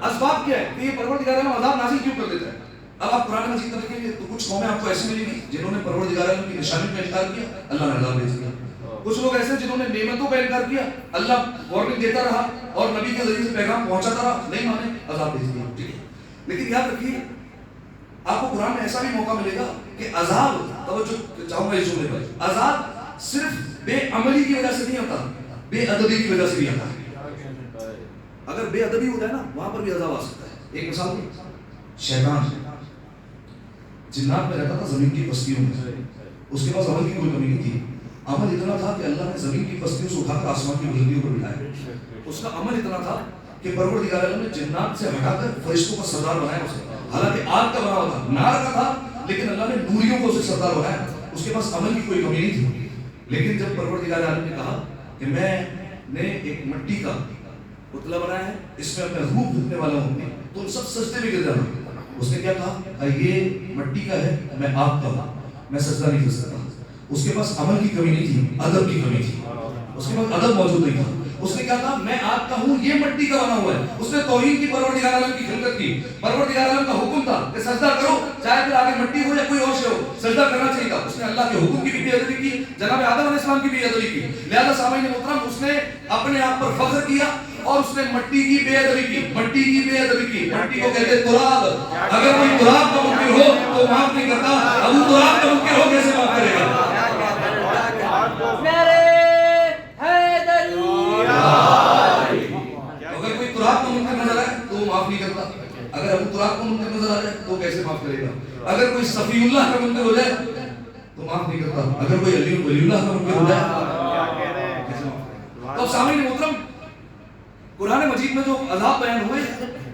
اسباب کیا ہے کہ یہ پروردگار عالم عذاب نازل کیوں کر دیتا ہے؟ اب آپ قرآن مجید میں دیکھیں گے تو کچھ قومیں آپ کو ایسی ملیں گی جنہوں نے پروردگار عالم کی نشانی کا انکار کیا، اللہ نے عذاب بھیج دیا. کچھ لوگ ایسے جنہوں نے نعمتوں کا انکار کیا، اللہ وارننگ دیتا رہا اور نبی کے ذریعے سے پیغام پہنچاتا رہا، نہیں مانے، عذاب بھیج دیا. ٹھیک ہے، لیکن یاد رکھیے آپ کو قرآن میں ایسا بھی موقع ملے گا کہ عذاب، توجہ چاہوں گا اس جملے پر، عذاب صرف بے عملی کی وجہ سے نہیں آتا، بے ادبی کی وجہ سے بھی آتا ہے. اگر بے ادبی ہو جائے نا وہاں پر بھی عذاب آ سکتا ہے. ایک مثال دی، شیطان جنات میں رہتا تھا زمین کی بستیوں میں، اس کے پاس عمل کی کوئی کمی نہیں تھی. عمل اتنا تھا کہ اللہ نے زمین کی پستیوں سے اٹھا کر آسمان کی بلندیوں پر بٹھایا. اس کا عمل اتنا تھا کہ پروردگار عالم نے جنات سے ہٹا کر فرشتوں کا سردار بنایا اسے. حالانکہ آگ کا بنا ہوا تھا, نار کا تھا, لیکن اللہ نے نوریوں کو اسے سردار بنایا. اس کے پاس عمل کی کوئی کمی نہیں تھی. لیکن جب پروردگار عالم نے کہا کہ میں نے ایک مٹی کا پتلا بنایا ہے, اس میں اپنا روح پھونکنے والا ہوں, تو ان سب سجدے میں گر جانا. اس نے کیا کہا, یہ مٹی کا ہے, میں آگ کا ہوں, میں سجدہ نہیں کر سکتا. اس کے پاس عمل کی کمی نہیں تھی, ادب کی کمی تھی. اس کے پاس ادب موجود نہیں تھا. اس نے کیا کہا, میں آگ کا ہوں, یہ مٹی کا بنا ہوا ہے. اس نے توہین کی پروردگار عالم کی خلقت کی. پروردگار عالم کا حکم تھا کہ سجدہ کرو, چاہے پھر آگے مٹی ہو یا کوئی اور شے ہو, سجدہ کرنا چاہیے تھا. اس نے اللہ کے حکم کی بھی بے ادبی کی, جناب آدم علیہ السلام کی بھی ادبی کی. لہذا سامعین محترم, اس نے اپنے آپ پر فخر کیا اور اس نے مٹی کی بے ادبی کی. مٹی کی بے ادبی کی. مٹی کو کہتے ہیں تراب. اگر کوئی تراب کا منکر ہو تو معاف نہیں کرتا, ابو تراب کا منکر ہو کیسے معاف کرے گا؟ اگر کوئی تراب کا منکر نظر آئے تو وہ معاف نہیں کرتا. اگر ابو تراب کا منکر نظر آ جائے تو کیسے معاف کرے گا؟ اگر کوئی صفی اللہ کا منکر ہو جائے تو معاف نہیں کرتا. اگر کوئی ولی اللہ کا منکر ہو جائے کیسے معاف؟ تو سامعین محترم, قرآن مجید میں جو عذاب بیان ہوئے,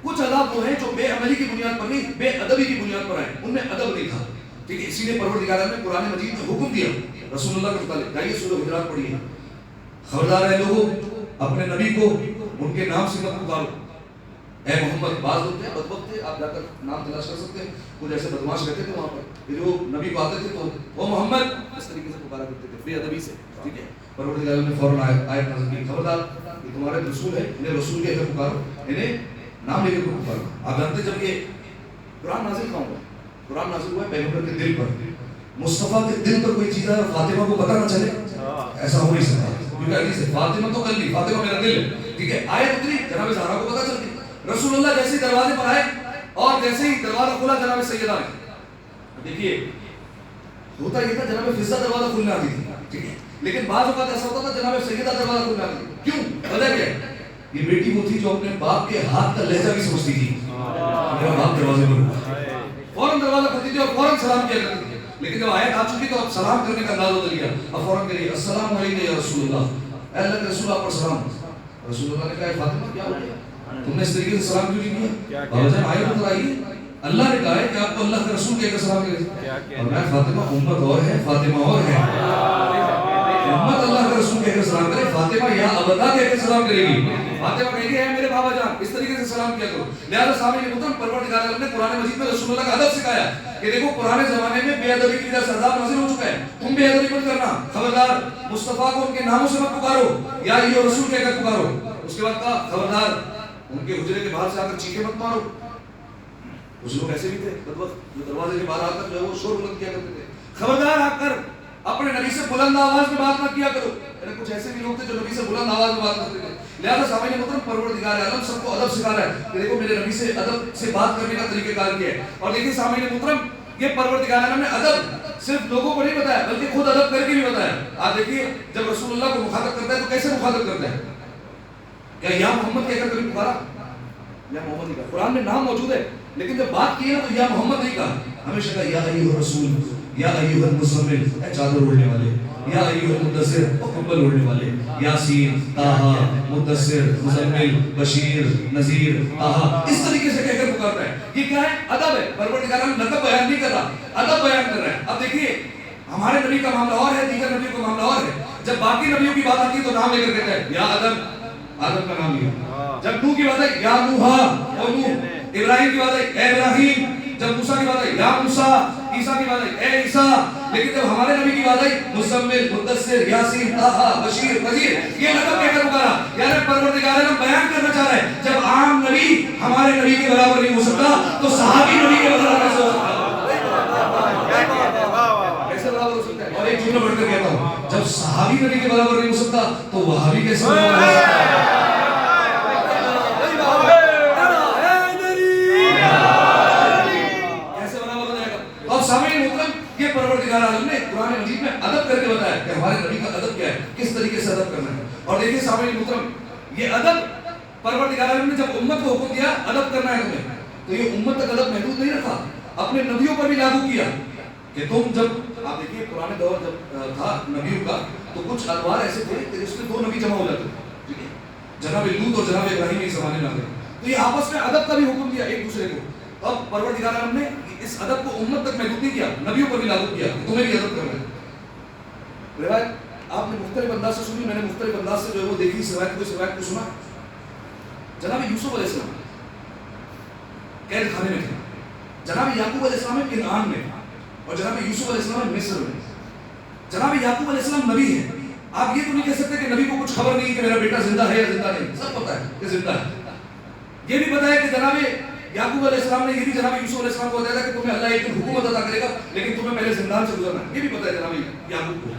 کچھ عذاب وہ ہیں جو بے عملی کی بنیاد پر نہیں, بے ادبی کی بنیاد پر آئے. ان میں ادب نہیں تھا. ٹھیک ہے, اسی لیے پروردگار نے قرآن مجید میں حکم دیا رسول اللہ کے متعلق. جائیے سورہ حجرات پڑھیے. خبردار ہے لوگوں, اپنے نبی کو ان کے نام سے مت پکارو. اے محمد, بعض لوگ تھے بدبخت تھے, آپ جا کر نام تلاش کر سکتے ہیں, کچھ ایسے بدماش رہتے تھے وہاں پر, جو نبی کو آتے تھے تو وہ محمد اس طریقے سے پکارا کرتے تھے, بے ادبی سے. ٹھیک ہے, پروردگار نے فوراً آیت نازل کی, خبردار یہ تمہارے رسول ہے, انہیں رسول کہہ کر پکارو, انہیں نام لے کر پکارو. آپ جانتے جب یہ قرآن نازل کہاں ہوا؟ قرآن نازل ہوا ہے پیغمبر کے دل پر. مصطفیٰ کے دل پر کوئی چیز ہے اور فاطمہ کو پتہ نہ چلے, ایسا ہو نہیں سکتا. کیونکہ حدیث ہے, فاطمہ تو قلبی, فاطمہ میرا دل ہے. ٹھیک ہے, آیت اتری, جناب زہرا کو پتہ چل گئی. رسول اللہ جیسے دروازے پر آئے اور جیسے ہی دروازہ کھلا جناب سیدہ نے, دیکھیے ہوتا یہ تھا جناب فضہ دروازہ کھلنے آتی تھی. ٹھیک ہے, لیکن بعض اوقات ایسا ہوتا تھا جناب سیدہ دروازہ کھلنے آتی تھی. کیوں؟ وجہ کیا ہے؟ یہ بیٹی وہ تھی جو اپنے باپ کے ہاتھ کا لہجہ بھی سمجھتی تھی. میرا باپ دروازے پر, فوراً دروازہ کھلتی تھی اور فوراً سلام کیا کرتی تھی. لیکن جب آیت آ چکی تو اب سلام کرنے کا انداز بدل گیا. اب فوراً کہیے السلام علیکم یا رسول اللہ, اے اللہ کے رسول آپ پر سلام. رسول اللہ نے کہا فاطمہ کیا ہو گیا, تم نے اس طریقے سے سلام کیوں نہیں کیا؟ بابا جان آئے تو آئیے, اللہ نے کہا ہے کہ آپ کو اللہ کے رسول کہہ کر سلام کریں. اور میں فاطمہ امت اور ہے, فاطمہ اور ہے, امت اللہ کے رسول کہہ کر سلام کرے, فاطمہ یا ابدا کہہ کر سلام کرے گی. فاطمہ کہیں گے اے میرے بابا جان, اس طریقے سے سلام کیا کرو. لہذا سامعین محترم, پروردگار عالم نے قرآن مجید میں رسول اللہ کا ادب سکھایا کہ دیکھو پرانے زمانے میں بے ادبی کی وجہ سے عذاب نازل ہو چکا ہے, تم بے ادبی مت کرنا. خبردار, مصطفیٰ کو ان کے ناموں سے مت پکارو, یا یہ رسول کہہ کر پکارو. اس کے بعد کہا خبردار, ان کے حجرے کے باہر سے آ کر چیخے مت مارو. کچھ لوگ ایسے بھی تھے بدبخت جو دروازے کے باہر آ کر جو ہے وہ شور بلند کیا کرتے تھے. خبردار, آ کر اپنے نبی سے بلند آواز میں بات نہ کیا کرو. کچھ ایسے بھی لوگ تھے جو نبی سے بلند آواز میں بات کرتے تھے. لہذا سامعین محترم, پروردگار عالم سب کو ادب سکھا رہا ہے کہ دیکھو میرے نبی سے ادب سے بات کرنے کا طریقہ کار کیا ہے. اور دیکھیے سامعین محترم, یہ پروردگار عالم نے ادب صرف لوگوں کو نہیں بتایا بلکہ خود ادب کر کے بھی بتایا. آپ دیکھیے جب رسول اللہ کو مخاطب کرتا ہے تو کیسے مخاطب کرتا ہے؟ کیا یا محمد کہہ کر کبھی پکارا؟ یا محمد نہیں کہا. قرآن میں نام موجود ہے لیکن جب بات کی ہے تو یا محمد نہیں کہا, ہمیشہ کہا یا ایھا الرسول, یا ایھا المزمل, اے چادر اوڑھنے والے, یا ایھا المدثر, او کمبل اوڑھنے والے, یاسین, طٰہٰ, مدثر, مزمل, بشیر, نذیر, طٰہٰ, اس طریقے سے کہہ کر پکارتا ہے. یہ کیا ہے؟ ادب ہے. پروردگار عالم لقب بیان نہیں کر رہا, ادب بیان کر رہا ہے. اب دیکھیے ہمارے نبی کا معاملہ اور ہے, دیگر نبیوں کا معاملہ اور ہے. جب باقی نبیوں کی بات آتی ہے تو نام لے کر کہتا ہے یا آدم, آدم کا نام لیا. جب نوح کی بات ہے یا نوحا, او نوح. ابراہیم کی بات ہے اے ابراہیم. جب موسیٰ کی بات ہے یا موسیٰ. عیسیٰ کی بات ہے اے عیسیٰ. لیکن جب ہمارے نبی کی بات ہے مزمل, مدثر, یاسین, طٰہٰ, بشیر, نذیر, یہ لقب کہہ کر پکارا. یعنی پروردگار عالم بیان کرنا چاہ رہا ہے جب عام نبی ہمارے نبی کے برابر نہیں ہو سکتا تو صحابی نبی کے برابر کیسے ہو سکتا ہے؟ کیسے برابر ہو سکتا ہے؟ اور ایک جملہ بڑھ کر کہتا ہوں, جب صحابی نبی کے برابر نہیں ہو سکتا تو وہابی کیسے ہو سکتا ہے؟ سامعین محترم, یہ پروردگار عالم نے قرآن مجید میں ادب کر کے بتایا کہ ہمارے نبی کا ادب کیا ہے, کس طریقے سے ادب کرنا ہے. اور دیکھیے سامعین محترم, یہ ادب پروردگار عالم نے جب امت کو حکم دیا ادب کرنا ہے تمہیں, تو یہ امت تک ادب محدود نہیں رکھا, اپنے نبیوں پر بھی لاگو کیا کہ تم جب, آپ دیکھیے پرانے دور جب تھا نبیوں کا, تو کچھ ادوار ایسے تھے کہ جس میں 2 نبی جمع ہو جاتے تھے، ٹھیک ہے، جناب لوط اور جناب ابراہیم ایک زمانے میں آ گئے، تو یہ آپس میں ادب کا بھی حکم دیا ایک دوسرے کو. اب پروردگار عالم نے اس ادب کو امت تک محدود نہیں کیا، نبیوں پر بھی لاگو کیا، تمہیں بھی ادب کرنا ہے. روایت آپ نے مختلف انداز سے سنی، میں نے مختلف انداز سے جو ہے وہ دیکھی اس روایت کو سنا. جناب یوسف علیہ السلام قید خانے میں تھے، جناب یعقوب علیہ السلام کنعان میں، اور جناب یوسف علیہ السلام مصر میں. جناب یعقوب علیہ السلام نبی ہے، آپ یہ تو نہیں کہہ سکتے کہ نبی کو کچھ خبر نہیں کہ میرا بیٹا زندہ ہے یا زندہ نہیں، سب پتہ ہے کہ زندہ ہے. یہ بھی پتہ ہے کہ جناب یعقوب علیہ السلام نے یہ بھی جناب یوسف علیہ السلام کو بتایا تھا کہ تمہیں اللہ ایک دن حکومت عطا کرے گا لیکن تمہیں پہلے زندان سے گزرنا ہے، یہ بھی پتہ ہے جناب یعقوب کو.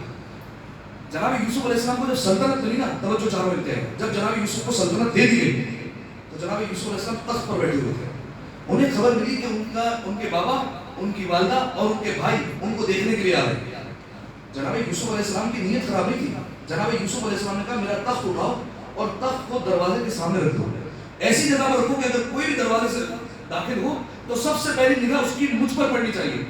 جناب یوسف علیہ السلام کو جب سلطنت ملی نا، توجہ چاروں ملتے ہیں، جب جناب یوسف کو سلطنت دے دی گئی تو جناب یوسف علیہ السلام تخت پر بیٹھے ہوئے تھے. انہیں خبر ملی کہ ان کے بابا، ان کی والدہ اور ان کے بھائی ان کو دیکھنے کے لیے آ رہے ہیں. جناب یوسف علیہ السلام کی نیت خراب نہیں تھی. جناب یوسف علیہ السلام نے کہا میرا تخت اٹھاؤ اور تخت کو دروازے کے سامنے رکھ دو، ایسی جگہ پر رکھو کہ اگر کوئی بھی دروازے سے داخل ہو تو سب سے پہلی نگاہ اس کی مجھ پر پڑنی چاہیے.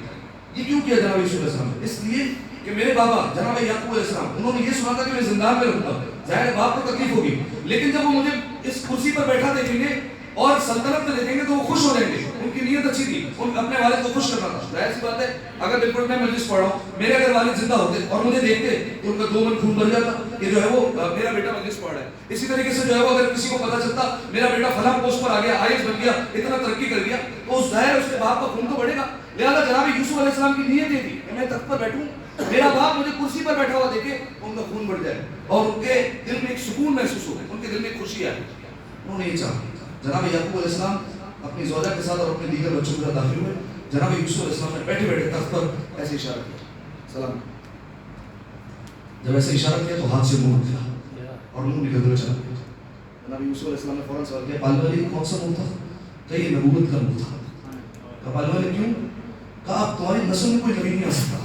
یہ کیوں کیا جناب یوسف علیہ السلام نے؟ اس لیے کہ میرے بابا جناب یعقوب علیہ السلام انہوں نے یہ سنا تھا کہ میں زندان میں رہوں گا، ظاہر باپ کو تکلیف ہوگی، لیکن جب وہ مجھے اس کرسی پر بیٹھا دیکھیں گے اور سلطنت میں دیکھیں گے تو وہ خوش ہو جائیں گے. ان کی نیت اچھی تھی، ان اپنے والد کو خوش کرنا تھا. ظاہر سی بات ہے اگر بالکل میں مجلس پڑھ رہا ہوں، میرے اگر والد زندہ ہوتے اور مجھے دیکھتے تو ان کا 2 من خون بھر جاتا کہ جو ہے وہ میرا بیٹا مجلس پڑھ رہا ہے. اسی طریقے سے جو ہے وہ اگر کسی کو پتا چلتا میرا بیٹا فلاں پوسٹ پر آ گیا، آئی ایس بن گیا، اتنا ترقی کر گیا، تو اس ظاہر اس کے باپ کا خون تو بڑھے گا. لہٰذا جناب یوسف علیہ السلام کی نیت یہ تھی کہ میں تخت پر بیٹھوں، میرا باپ مجھے کرسی پر بیٹھا ہوا دیکھے، ان کا خون بڑھ جائے اور ان کے دل میں ایک سکون محسوس ہو، ان کے دل میں ایک خوشی آئے. انہوں نے یہ چاہا. جناب یعقوب علیہ السلام اپنی زوجہ کے ساتھ اور اپنے دیگر بچوں کے ساتھ داخل ہوئے. جناب یوسف علیہ السلام نے بیٹھے بیٹھے تخت پر ایسے اشارہ کیا، سلام. جب ایسے اشارہ کیا تو ہاتھ سے منہ اٹھا اور منہ نکل کر چلا گیا. جناب یوسف علیہ السلام نے فوراً سوال کیا پالنے والے کون سا منہ تھا؟ کہ یہ نبوت کا منہ تھا. کہا پالنے والے کیوں؟ کہا آپ تمہاری نسل میں کوئی نبی نہیں آ سکتا،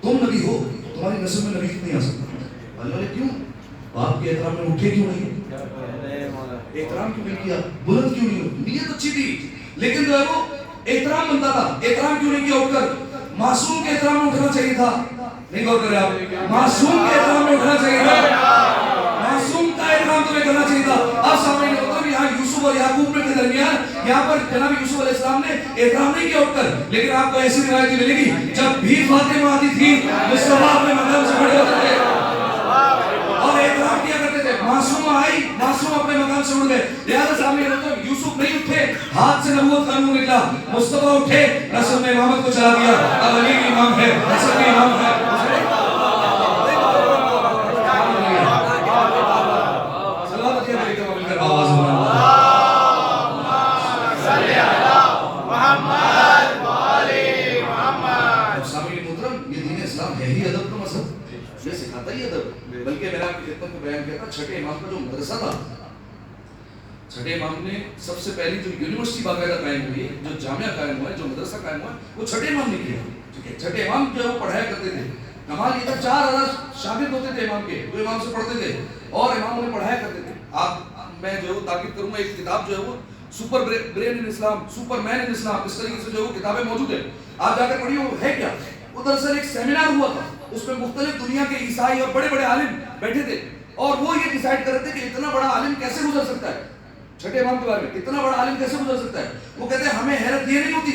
تم نبی ہو، تمہاری نسل میں نبی نہیں آ سکتا. پالنے والے کیوں؟ باپ کے احترام میں اٹھے کیوں نہیں؟ احترام کیوں نہیں کیا؟ بلند کیوں نہیں ہو؟ نیت اچھی تھی لیکن جو ہے وہ احترام بنتا تھا. احترام کیوں نہیں کیا اٹھ کر؟ معصوم کے احترام میں اٹھنا چاہیے تھا. نہیں غور کرے آپ، معصوم کے احترام میں اٹھنا چاہیے تھا، معصوم کا احترام تمہیں کرنا چاہیے تھا. اب سامنے یہ ہوتا ہے یہاں یوسف اور یعقوب کے درمیان یہاں پر جناب یوسف علیہ السلام نے احترام نہیں کیا اٹھ کر، لیکن آپ کو ایسی روایت ملے گی جب بھی فاطمہ آتی تھی مصطفیٰ اپنے مقام سے کھڑے ہوتے تھے اور احترام کیا کرتے تھے. معصوم آئی، معصوم اپنے مقام سے اڑ گئے. لہذا سامنے تو یوسف نہیں اٹھے، ہاتھ سے نبوت کا نور نکلا. مصطفیٰ اٹھے، نسل میں امامت کو چلا دیا. اب علی بھی امام ہے، حسن بھی امام ہے. بلکہ میں نے آپ کی خدمت میں بیان کیا تھا چھٹے امام کا جو مدرسہ تھا، چھٹے امام نے سب سے پہلی جو یونیورسٹی باقاعدہ قائم ہوئی ہے، جو جامعہ قائم ہوا ہے، جو مدرسہ قائم ہوا ہے، وہ چھٹے امام نے کیا. ٹھیک ہے، چھٹے امام جو ہے وہ پڑھایا کرتے تھے. کمال یہ تھا 4000 شاگرد ہوتے تھے امام کے، جو امام سے پڑھتے تھے اور امام انہیں پڑھایا کرتے تھے. آپ میں جو ہے وہ تاکید کروں گا، ایک کتاب جو ہے وہ super brain in Islam, super man in Islam, اس طریقے سے جو ہے وہ کتابیں موجود ہیں. آپ جا کر پڑھیے وہ ہے کیا. وہ دراصل ایک سیمینار ہوا تھا، اس میں مختلف دنیا کے عیسائی اور بڑے بڑے عالم بیٹھے تھے اور وہ یہ ڈیسائیڈ کر رہے تھے کہ اتنا بڑا عالم کیسے گزر سکتا ہے. چھٹے امام کے بارے میں اتنا بڑا عالم کیسے گزر سکتا ہے. وہ کہتے ہیں ہمیں حیرت یہ نہیں ہوتی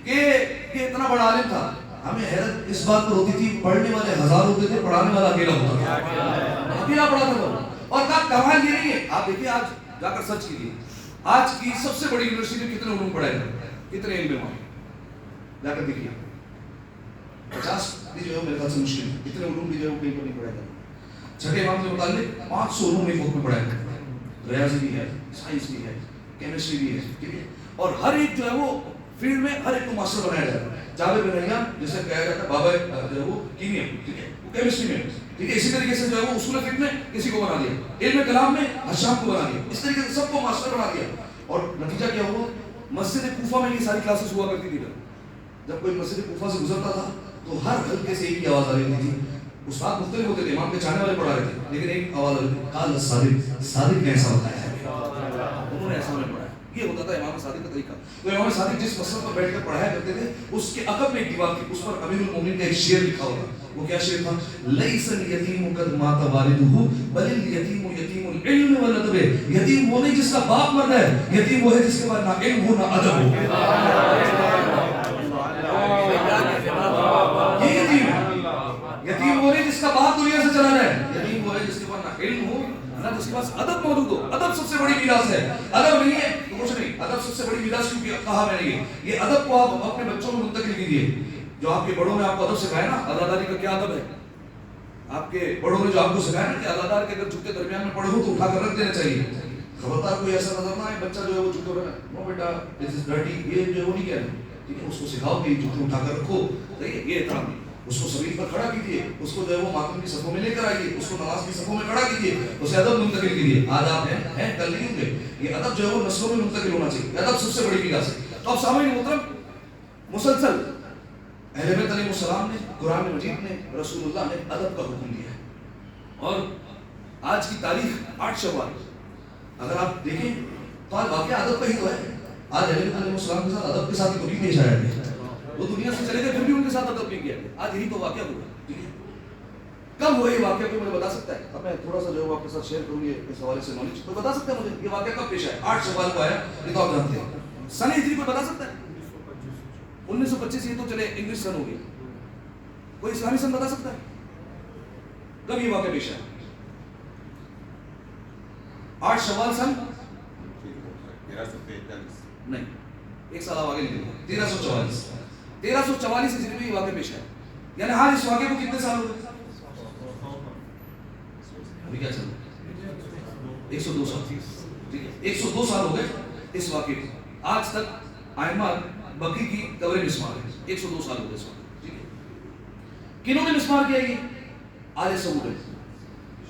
کہ اتنا بڑا عالم تھا، ہمیں حیرت اس بات پر ہوتی تھی پڑھنے والے 1000 ہوتے تھے، پڑھانے والا اکیلا ہوتا تھا، اکیلا پڑھاتا تھا. اور کہا کمال یہ نہیں ہے. آپ دیکھیے آج جا کر سرچ کیجیے، آج کی سب سے بڑی یونیورسٹی میں کتنے علوم پڑھائے جاتے ہیں، کتنے علم وہاں جا کر دیکھیے. 50 بھی جو ہے میرے خیال سے مشکل ہے، اتنے علوم بھی جو ہے وہ کہیں پر نہیں پڑھائے جاتے. چھٹے امام کے متعلق 500 علوم ایک وقت میں پڑھائے جاتے ہیں. ریاضی بھی ہے، سائنس بھی ہے، کیمسٹری بھی ہے. ٹھیک ہے، اور ہر ایک جو ہے وہ فیلڈ میں ہر ایک کو ماسٹر بنایا جاتا ہے. جابر بن ریحان جسے کہا جاتا ہے بابا جو ہے وہ کیمیا، ٹھیک ہے، وہ کیمسٹری میں. ٹھیک ہے، اسی طریقے سے جو ہے وہ اصول فقہ میں کسی کو بنا دیا، علم کلام میں حشام کو بنا دیا. اس طریقے سے سب کو ماسٹر بنا دیا. اور نتیجہ کیا ہوا؟ مسجد کوفہ میں یہ ساری کلاسز ہوا کرتی تھی. جب کوئی مسجد کوفہ سے گزرتا تھا تو ہر حلقے سے ایک ہی آواز آ رہی تھی. استاد مختلف ہوتے تھے، امام کے چاہنے والے پڑھا رہے تھے، لیکن ایک آواز آ رہی تھی، قال الصادق، صادق نے ایسا بتایا ہے، انہوں نے ایسا نہیں پڑھایا. یہ ہوتا تھا امام صادق کا طریقہ. تو امام صادق جس مسئلے پر بیٹھ کر پڑھایا کرتے تھے اس کے عقب میں ایک دیوار تھی, اس پر امیر المومنین کا ایک شعر لکھا ہوتا. وہ کیا شعر تھا؟ لیس الیتیم قد مات والدہ بل الیتیم یتیم العلم والادب. یتیم وہ نہیں جس کا باپ مرد ہے, یتیم وہ ہے جس کے پاس نہ علم ہو نہ ادب ہو. یہ یتیم ہے. یتیم وہ نہیں جس کا باپ دنیا سے چلا جائے, یتیم وہ ہے جس کے پاس نہ علم ہو نہ جس کے پاس ادب موجود ہو. ادب سب سے بڑی میراث ہے. ادب نہیں ہے تو کچھ نہیں. ادب سب سے بڑی میراث کیوں کہا میں نے یہ ادب کو آپ اپنے بچوں میں منتقل کیجیے. جو آپ کے بڑوں نے آپ کو ادب سکھایا نا, اداداری کا کیا ادب ہے, آپ کے بڑوں نے جو آپ کو سکھایا نا کہ ادادار کے اگر جوتے درمیان میں پڑے ہو تو اٹھا کر رکھ دینا چاہیے. خبردار کوئی ایسا نظر نہ آئے بچہ جو ہے وہ جوتے میں نو بیٹا دس از ڈرٹی, یہ جو ہے وہ نہیں کہہ رہے. ٹھیک ہے, اس کو سکھاؤ کہ جوتے اٹھا کر رکھو. یہ احترام ہے. اس کو زمین پر کھڑا کیجیے, اس کو جو ہے وہ ماتم کی صفوں میں لے کر آئیے, اس کو نماز کی صفوں میں کھڑا کیجیے, اسے ادب منتقل کیجیے. آج آپ ہیں کل نہیں ہوں گے. یہ ادب جو ہے وہ نسلوں میں منتقل ہونا چاہیے. ادب سب سے بڑی میراث ہے. تو اب سامعین محترم, مسلسل اہل بیت علیہ السلام نے, قرآن مجید نے, رسول اللہ نے ادب کا حکم دیا ہے. اور آج کی تاریخ 8 شوال اگر آپ دیکھیں تو آج واقعہ ادب کا ہی تو ہے. آج اہل بیت علیہ السلام کے ساتھ ادب کے ساتھ ہی کبھی پیش آیا گیا. وہ دنیا سے چلے گئے پھر بھی ان کے ساتھ ادب نہیں کیا گیا. آج یہی تو واقعہ ہوا. ٹھیک ہے, کب ہوا یہ واقعہ, کوئی مجھے بتا سکتا ہے؟ اب میں تھوڑا سا جو ہے آپ کے ساتھ شیئر کروں گی اس حوالے سے نالج. تو بتا سکتا ہے مجھے یہ واقعہ کب پیش آیا؟ 8 شوال کو آیا, یہ تو آپ جانتے ہیں. سن ہجری کو بتا سکتا ہے؟ 1925. یہ تو چلے انگلش سن ہو گیا. کوئی اسلامی سن بتا سکتا ہے کب یہ واقعہ پیش آیا؟ 8 شوال سن نہیں, ایک سال آگے نکل گیا, 1344. 1344 ہجری میں یہ واقعہ پیش آیا. یعنی ہاں اس واقعے کو کتنے سال ہو گئے؟ ابھی کیا چل رہا ہے؟ 102 سال. ٹھیک ہے, 102 سال ہو گئے اس واقعے کو. آج تک ائمہ بقی کی قبر مسمار ہے. 102 سال ہو گئے اس واقعے. ٹھیک ہے, کنہوں نے مسمار کیا یہ؟ آل سعود ہے.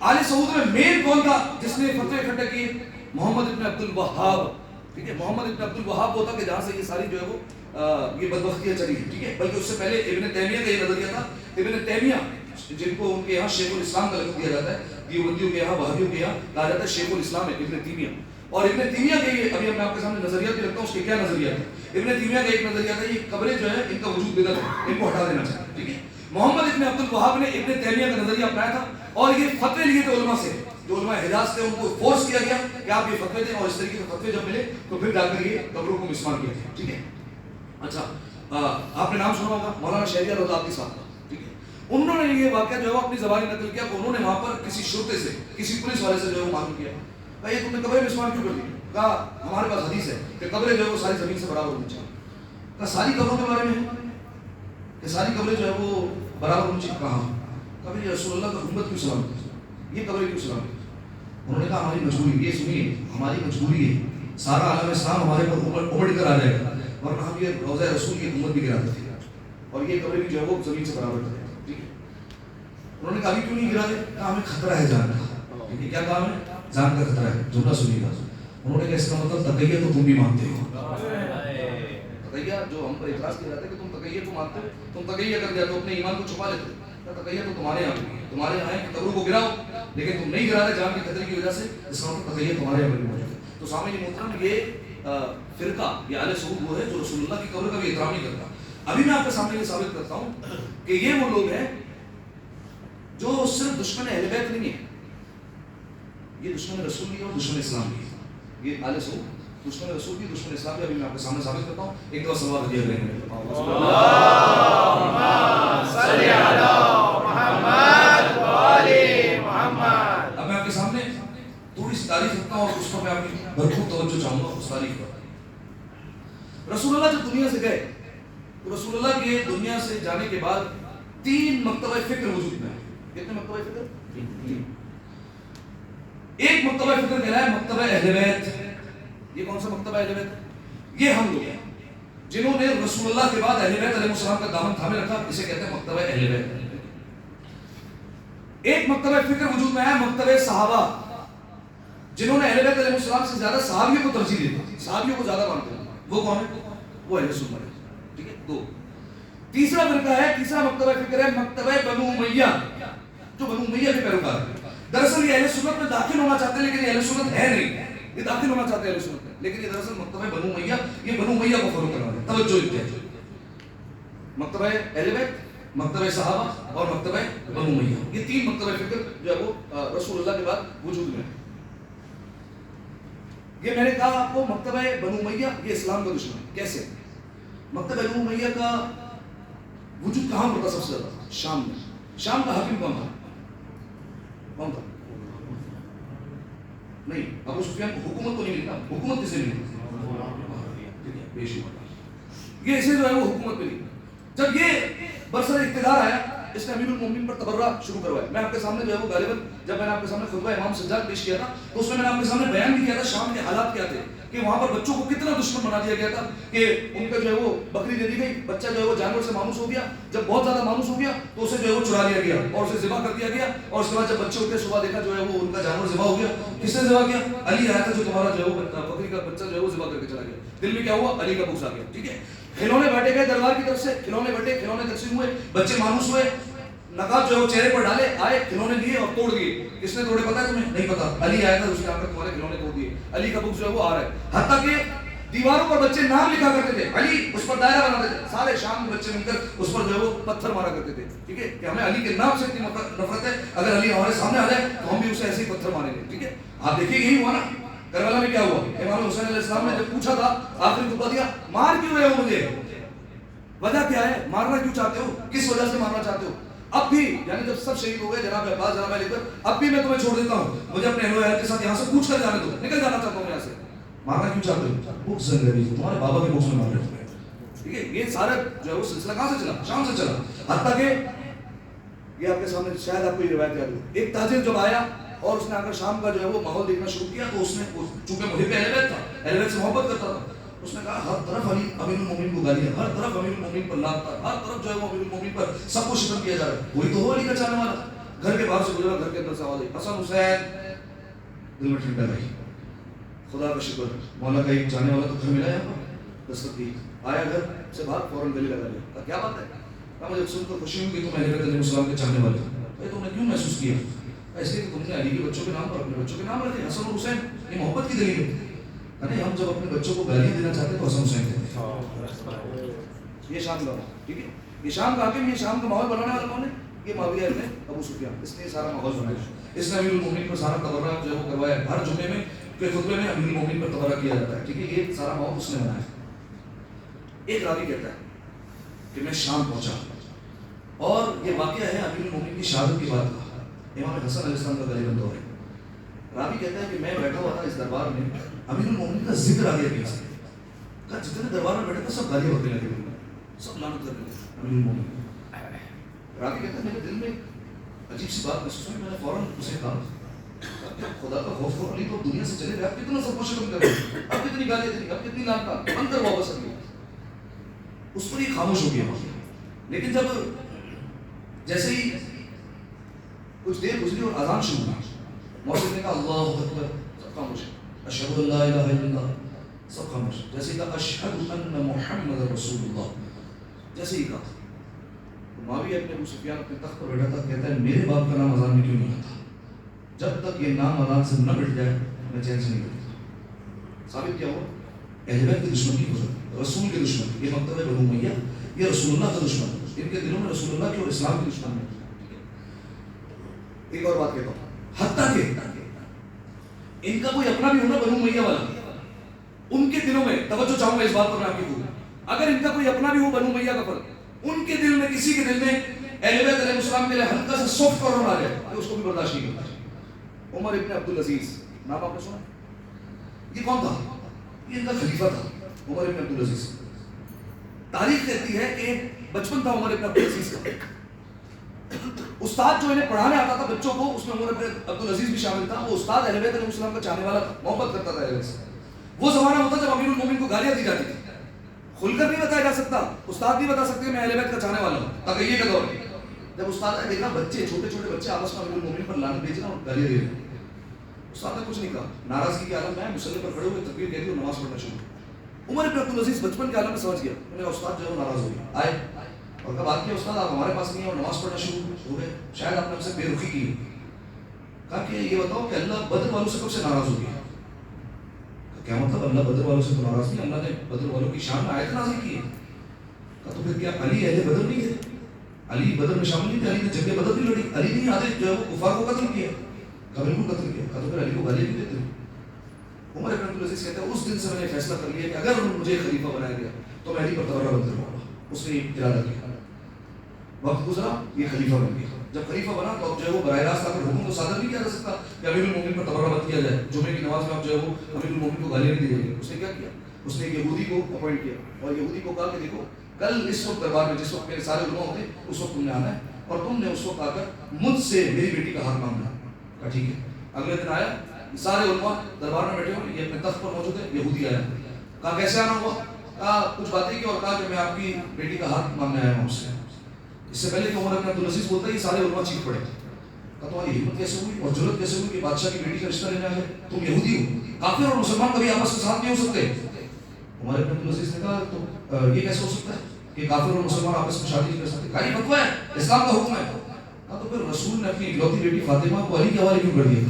آل سعود میں مین کون تھا جس نے فتوے اکٹھے کیے؟ محمد ابن عبد الوہاب. ٹھیک ہے, محمد ابن عبد الوہاب ہوتا کہ جہاں سے یہ ساری جو ہے وہ یہ بدبختیاں چلی ہیں. ٹھیک ہے, بلکہ اس سے پہلے ابن تیمیہ کا یہ نظریہ تھا. ابن تیمیہ جن کو ان کے یہاں شیخ الاسلام کا لقب دیا جاتا ہے, دیوبندیوں کے یہاں وہابیوں کے یہاں کہا جاتا ہے شیخ الاسلام ہے ابن تیمیہ. اور ابن تیمیہ کے یہ ابھی میں آپ کے سامنے نظریات بھی رکھتا ہوں, اس کے کیا نظریات ہیں. ابن تیمیہ کا ایک نظریہ تھا یہ قبریں جو ہے ان کا وجود بدعت ہے, ان کو ہٹا دینا چاہیے. ٹھیک ہے, محمد ابن عبد الوہاب نے ابن تیمیہ کا نظریہ اپنایا تھا اور یہ فتوے لیے تھے علماء سے. جو علماء حجاز تھے ان کو فورس کیا گیا کہ آپ یہ فتوے دیں, اور اس طریقے کے فتوے جب ملے تو پھر جا کر یہ قبروں کو مسمار کیا گیا. ٹھیک ہے, اچھا آپ نے نام سنا ہوگا مولانا شہریار رضاعتی صاحب کا. ٹھیک ہے, انہوں نے یہ واقعہ جو ہے اپنی زبانی نقل کیا کہ انہوں نے وہاں پر کسی شرطے سے, کسی پولیس والے سے جو ہے وہ معلوم کیا, کہا یہ تم نے قبریں مسمار کیوں کر دی؟ کہا ہمارے پاس حدیث ہے کہ قبریں جو ہے وہ ساری زمین سے برابر ہونی چاہیے. کہا ساری قبروں کے بارے میں کہ ساری قبریں جو ہے وہ برابر ہونی چاہیے. کہاں؟ کبھی رسول اللہ کا امت کیوں سلامت, یہ قبریں کیوں سلامت؟ انہوں نے کہا ہماری مجبوری, یہ سنیے ہماری مجبوری ہے, سارا عالم اسلام ہمارے پر امڑ کر آ جائے گا, ورنہ ہم یہ روضہ رسول کی امت بھی گراتے تھے اور یہ قبریں بھی جو ہے وہ زمین سے برابر کرتے ہیں. ٹھیک ہے, انہوں نے کہا ابھی کیوں نہیں گرا دے؟ کہا ہمیں خطرہ ہے جان کا. ٹھیک ہے, کیا کہا ہمیں؟ جان کا خطرہ ہے. جملہ سنیے گا. انہوں نے کہا اس کا مطلب تقیہ تو تم بھی مانتے ہو. تقیہ جو ہم پر اعتراض کیا جاتا ہے کہ تم تقیہ کو مانتے ہو, تم تقیہ کر دیا تو اپنے ایمان کو چھپا لیتے ہو. تقیہ تو تمہارے یہاں بھی ہے, تمہارے یہاں ہے کہ قبروں کو گراؤ, لیکن تم نہیں گرا رہے جان کے خطرے کی وجہ سے, اس کا مطلب تقیہ تمہارے یہاں بھی موجود ہے. تو سامعین محترم یہ فرقہ یہ اہل سعود وہ ہے جو رسول اللہ کی قبر کا بھی احترام نہیں کرتا. ابھی میں آپ کے سامنے یہ ثابت کرتا ہوں کہ یہ وہ لوگ ہیں جو صرف دشمن اہل بیت نہیں ہے, یہ دشمن رسول بھی ہے اور دشمن اسلام بھی ہے. یہ اہل سعود دشمن رسول بھی, دشمن اسلام بھی. ابھی میں آپ کے سامنے ثابت کرتا ہوں. ایک دفعہ سوال دیا گیا ہے, اب میں آپ کے سامنے تھوڑی سی تاریخ رکھتا ہوں اور اس پر میں آپ کی بھرپور توجہ چاہوں گا اس تاریخ پر. رسول اللہ جب دنیا سے گئے تو رسول اللہ کے دنیا سے جانے کے بعد 3 مکتبہ فکر وجود میں. کتنے مکتبہ فکر؟ 3. ایک مکتبہ فکر کہلایا مکتبہ اہل بیت. یہ کون سا مکتبہ اہل بیت؟ یہ ہم لوگ ہیں جنہوں نے رسول اللہ کے بعد اہل بیت علیہ السلام کا دامن تھامے رکھا, اسے کہتے ہیں مکتبہ اہل بیت. ایک مکتبہ فکر وجود میں آیا مکتبہ صحابہ, جنہوں نے اہل بیت علیہ السلام سے زیادہ صحابیوں کو ترجیح دی, صحابیوں کو زیادہ مانتے ہیں. وہ کون ہے؟ وہ اہل سنت ہے. ٹھیک ہے, 2. تیسرا فرقہ ہے, تیسرا مکتبہ فکر ہے مکتبہ بنو امیہ, جو بنو امیہ کے پیروکار ہیں. دراصل یہ اہل سنت میں داخل ہونا چاہتے ہیں لیکن یہ اہل سنت ہے نہیں. یہ داخل ہونا چاہتے ہیں اہل سنت میں، لیکن یہ دراصل مکتبہ بنو امیہ، یہ بنو امیہ کو فروغ کرنا ہے. توجہ اتنے مکتبہ اہل بیت، مکتبہ صحابہ اور مکتبہ بنو امیہ، یہ تین مکتبہ فکر جو ہے وہ رسول اللہ کے بعد وجود میں ہے. یہ میں نے کہا آپ کو مکتبہ بنو امیہ یہ اسلام کا دشمن ہے. کیسے؟ مکتبہ بنو امیہ کا وجود کہاں پر تھا سب سے زیادہ؟ شام میں. شام کا حاکم کون تھا؟ کون تھا؟ نہیں، ابو سفیان کو حکومت تو نہیں ملی نا. حکومت کسے ملی؟ یہ اسے جو ہے وہ حکومت ملی. جب یہ برسر اقتدار آیا اس نے امیر المومنین پر تبرہ شروع کروایا. میں آپ کے سامنے جو ہے وہ غالباً جب میں نے آپ کے سامنے خطبہ امام سجاد پیش کیا تھا تو اس میں نے آپ کے سامنے بیان بھی کیا تھا شام کے حالات کیا تھے کہ وہاں پر بچوں کو کتنا دشمن بنا دیا گیا تھا کہ ان کا جو ہے وہ بکری دے دی گئی، بچہ جو ہے وہ جانور سے مانوس ہو گیا. جب بہت زیادہ مانوس ہو گیا تو اسے جو ہے وہ چرا لیا گیا اور اسے ذبح کر دیا گیا. اور اس کے بعد جب بچے اٹھے صبح دیکھا جو ہے وہ ان کا جانور ذبح ہو گیا. کس نے ذبح کیا؟ علی آیا تھا جو تمہارا جو ہے وہ بکری کا بچہ جو ہے وہ ذبح کر کے چلا گیا. دل میں کیا ہوا؟ علی کا بغض آ گیا. ٹھیک ہے، کھلونے بانٹے گئے دربار کی طرف سے، کھلونے بٹے، کھلونے تقسیم ہوئے، بچے مانوس ہوئے، نقاب جو ہے وہ چہرے پر ڈالے، آئے کھلونے لیے اور توڑ دیے. کس نے توڑے پتا ہے تمہیں؟ نہیں پتا. علی آیا تھا اس نے آ کر تمہارے کھلونے توڑ دیے. علی کا بغض جو ہے وہ آ رہا ہے. حتیٰ کہ دیواروں پر بچے نام لکھا کرتے تھے، علی اس پر دائرہ بناتے تھے. سارے شام کے بچے مل کر اس پر جو ہے وہ پتھر مارا کرتے تھے. ٹھیک ہے کہ ہمیں علی کے نام سے اتنی نفرت ہے، اگر علی ہمارے سامنے آ جائے تو ہم بھی اسے ایسے ہی پتھر ماریں گے. ٹھیک ہے، آپ دیکھیے یہی ہوا نا کربلا میں. کیا ہوا؟ امام حسین علیہ السلام نے جب پوچھا تھا آخری خطبہ دیا، مار کیوں رہے ہو مجھے؟ وجہ کیا ہے؟ مارنا کیوں چاہتے ہو؟ کس وجہ سے مارنا چاہتے ہو؟ اب بھی یعنی جب سب شہید ہو گئے جناب عباس جناب علی پر، اب بھی میں تمہیں چھوڑ دیتا ہوں، مجھے اپنے اہل و عیال کے ساتھ یہاں سے پوچھ کر جانے دو، نکل جانا چاہتا ہوں یہاں سے. مارنا کیوں چاہتے ہو؟ بغض زندگی تمہارے بابا کے بغض میں مار رہے ہو. ٹھیک ہے، یہ سارا جو ہے وہ سلسلہ کہاں سے چلا؟ شام سے چلا. حتیٰ کہ یہ آپ کے سامنے شاید آپ کو یہ روایت یاد ہو، ایک تاجر جب آیا اور اس نے آ کر شام کا جو ہے وہ ماحول دیکھنا شروع کیا تو اس نے چونکہ محب اہل بیت تھا، اہل بیت سے محبت کرتا تھا، اس نے کہا ہر طرف علی امیر المومنین کو گالیاں، ہر طرف امیر المومنین پر لانت، ہر طرف جو ہے وہ امیر المومنین پر سب کو شتم کیا جا رہا ہے. وہی تو ہو علی کا چاہنے والا. گھر کے باہر سے گزرا، گھر کے اندر سے آواز آئی، حسن حسین. دل میں ٹھنڈا رہی، خدا کا شکر مولا کا ایک جانے والا تو گھر ملا یہاں پر. دستک دی، آیا گھر سے باہر، فوراً گلی لگا لیا. کیا بات ہے؟ کہا مجھے سن کر خوشی ہوئی کہ تم اہل بیت علیہ السلام کے چاہنے والے ہو. بھائی تم نے کیوں محسوس کیا؟ اس لیے کہ تم نے علی کے بچوں کے نام پر اپنے بچوں کے نام رکھے حسن اور حسین. یہ محبت کی دلیل ہے. ہم جب اپنے بچوں کو گالیاں دینا چاہتے ہیں تو حسن حسین کہتے ہیں. یہ شام کا، ٹھیک ہے، یہ شام کا حاکم، یہ شام کا ماحول بنانے والا کون ہے؟ یہ معاویہ ابن ابو سفیان. اس نے سارا ماحول بنایا. اس نے امیر المومنین پر سارا تبرہ جو ہے وہ کروایا. ہر جمعے میں کے خطبے میں امیر المومنین پر تبرہ کیا جاتا ہے. ٹھیک ہے، یہ سارا ماحول اس نے بنایا. ایک راوی کہتا ہے کہ میں شام پہنچا اور یہ واقعہ ہے امیر المومنین کی شہادت کی بات کا. امام حسن علیہ السلام کا غالباً دور ہے. راوی کہتا ہے کہ میں بیٹھا ہوا تھا اس دربار میں، امیر المومنین کا ذکر آ گیا کہیں سے. کہا جتنے دربار میں بیٹھے تھے سب گالیاں ہونے لگے، سب لعنت کرنے لگے امیر المومنین. راوی کہتا ہے میرے دل میں عجیب سی بات محسوس ہوئی. میں نے فوراً اسے کہا خدا کا خوف کرو، نہیں تو دنیا سے چلے گئے، اب کتنا سب کو ختم کر رہے ہیں، اب کتنی گالیاں دیں گے، اب کتنی لعنت، بند کر واپس آ گئی. اس پر یہ خاموش ہو گیا. لیکن جب جیسے ہی کچھ دیر گزری اور اذان شروع ہوئی، مؤذن نے کہا اللہ اکبر، سب خاموش. اشہد ان لا الہ الا اللہ، سب خاموش. جیسے ہی کہا اشہد ان محمد رسول اللہ، جیسے ہی کہا معاویہ ابن ابو سفیان اپنے تخت پر بیٹھا تھا. کہتا ہے میرے باپ کا نام اذان میں کیوں نہیں آتا؟ جب تک یہ نام اذان سے نہ مٹ جائے میں چین سے نہیں بیٹھتا. ثابت کیا ہوا؟ اہل بیت کی دشمنی کی وجہ، رسول کے دشمن. یہ مکتبہ بنو امیہ یہ رسول اللہ کا دشمن، ان کے دلوں میں رسول اللہ کی اور اسلام کی دشمن ہے. ایک اور بات کہتا ہوں، حتیٰ کہ ان کا کوئی اپنا بھی ہونا بنو امیہ والا، ان کے دلوں میں توجہ چاہوں گا اس بات پر میں آپ کی دوں. اگر ان کا کوئی اپنا بھی ہو بنو امیہ کا فرق، ان کے دل میں کسی کے دل میں اہل بیت علیہ السلام کے لیے ہلکا سا سافٹ کارنر آ جائے کہ اس کو بھی برداشت نہیں کرتا. عمر ابن عبد العزیز نام آپ نے سنا؟ یہ کون تھا؟ یہ ان کا خلیفہ تھا عمر ابن عبد العزیز. تاریخ کہتی ہے کہ بچپن تھا عمر ابن عبد العزیز کا. استاد جو انہیں پڑھانے آتا تھا بچوں کو، اس میں عمر ابن عبد العزیز بھی شامل تھا. وہ استاد اہل بیت علیہ السلام کا چاہنے والا تھا، محبت کرتا تھا اہل بیت سے. وہ زمانہ ہوتا جب امیر المومنین کو گالیاں دی جاتی تھی. کھل کر نہیں بتایا جا سکتا، استاد نہیں بتا سکتے میں اہل بیت کا چاہنے والا ہوں. تقیہ کا دور ہے. جب استاد نے دیکھا بچے چھوٹے چھوٹے بچے آپس میں امیر المومنین پر لعنت بھیج رہے ہیں اور گالیاں دے رہے ہیں، استاد نے کچھ نہیں کہا. ناراضگی کے عالم میں مصلی پر کھڑے ہوئے تکبیر کہہ دی اور نماز پڑھنا شروع. عمر ابن عبد العزیز بچپن کے عالم میں سمجھ گیا، میرا استاد جو ہے وہ ناراض ہو گیا. آئے اور کہا بات کیا استاد آپ ہمارے پاس نہیں ہیں اور نماز پڑھنا شروع ہو گئے، شاید آپ نے ہم سے بے رخی کی. کہا کہ یہ بتاؤ کہ اللہ بدر والوں سے کب سے ناراض ہو گیا؟ کیا مطلب اللہ بدر والوں سے تو ناراض نہیں؟ اللہ نے بدر والوں کی شان میں آیت نازل کی ہے. کہا تو پھر کیا علی اہل بدر نہیں تھے؟ علی بدر میں شامل نہیں تھے؟ علی نے جنگ بدر نہیں لڑی؟ علی نہیں آدھے جو ہے وہ کفار کو قتل کیا؟ کہا بالکل قتل کیا. کہا تو پھر علی کو گالی نہیں دیتے؟ عمر ابن عبدالعزیز کہتے ہیں اس دن سے میں نے فیصلہ کر لیا کہ اگر مجھے خلیفہ بنایا گیا تو میں علی پر تبرہ بند کروں گا. اس نے ارادہ کیا. وقت گزرا, یہ خلیفہ بن گیا. جب خلیفہ بنا تو اب جو ہے وہ براہ راست اگر حکم کو صادر نہیں کیا جا سکتا کہ امیر المومنین پر تبرہ بند کیا جائے. جمعے کی نماز میں اب جو ہے وہ امیر المومنین کو گالیاں نہیں دی جائیں گی. اس نے کیا کیا؟ اس نے ایک یہودی کو اپوائنٹ کیا اور یہودی کو کہا کہ دیکھو کل اس وقت دربار میں جس وقت میرے سارے علماء ہوتے اس وقت تم نے آنا ہے اور تم نے اس وقت آ کر مجھ سے میری بیٹی کا حق مانگنا. کہا ٹھیک ہے. اگلے دن آیا, سارے علماء دربار میں بیٹھے ہوئے, یہ اپنے تخت پر موجود ہے. یہودی آیا, کہا کیسے آنا ہوا؟ کہا کچھ باتیں کی اور کہا کہ میں آپ کی بیٹی کا حق مانگنے آیا ہوں. اس سے پہلے کہ عمر بن عبدالعزیز بولتا ہے یہ سارے علماء چیخ پڑے. کہا تمہاری ہمت کیسے ہوئی اور جرأت کیسے ہوئی کہ بادشاہ کی بیٹی کا رشتہ لینے آئے؟ تم یہودی ہو, کافر اور مسلمان کبھی آپس میں ساتھ نہیں ہو سکتے. عمر بن عبدالعزیز نے کہا تو یہ کیسے ہو سکتا ہے کہ کافر اور مسلمان آپس میں شادی نہیں کر سکتے؟ کہا یہ فتویٰ ہے, اسلام کا حکم ہے. کہا تو پھر رسول نے اپنی اکلوتی بیٹی فاطمہ کو علی کے حوالے کیوں کر دیا؟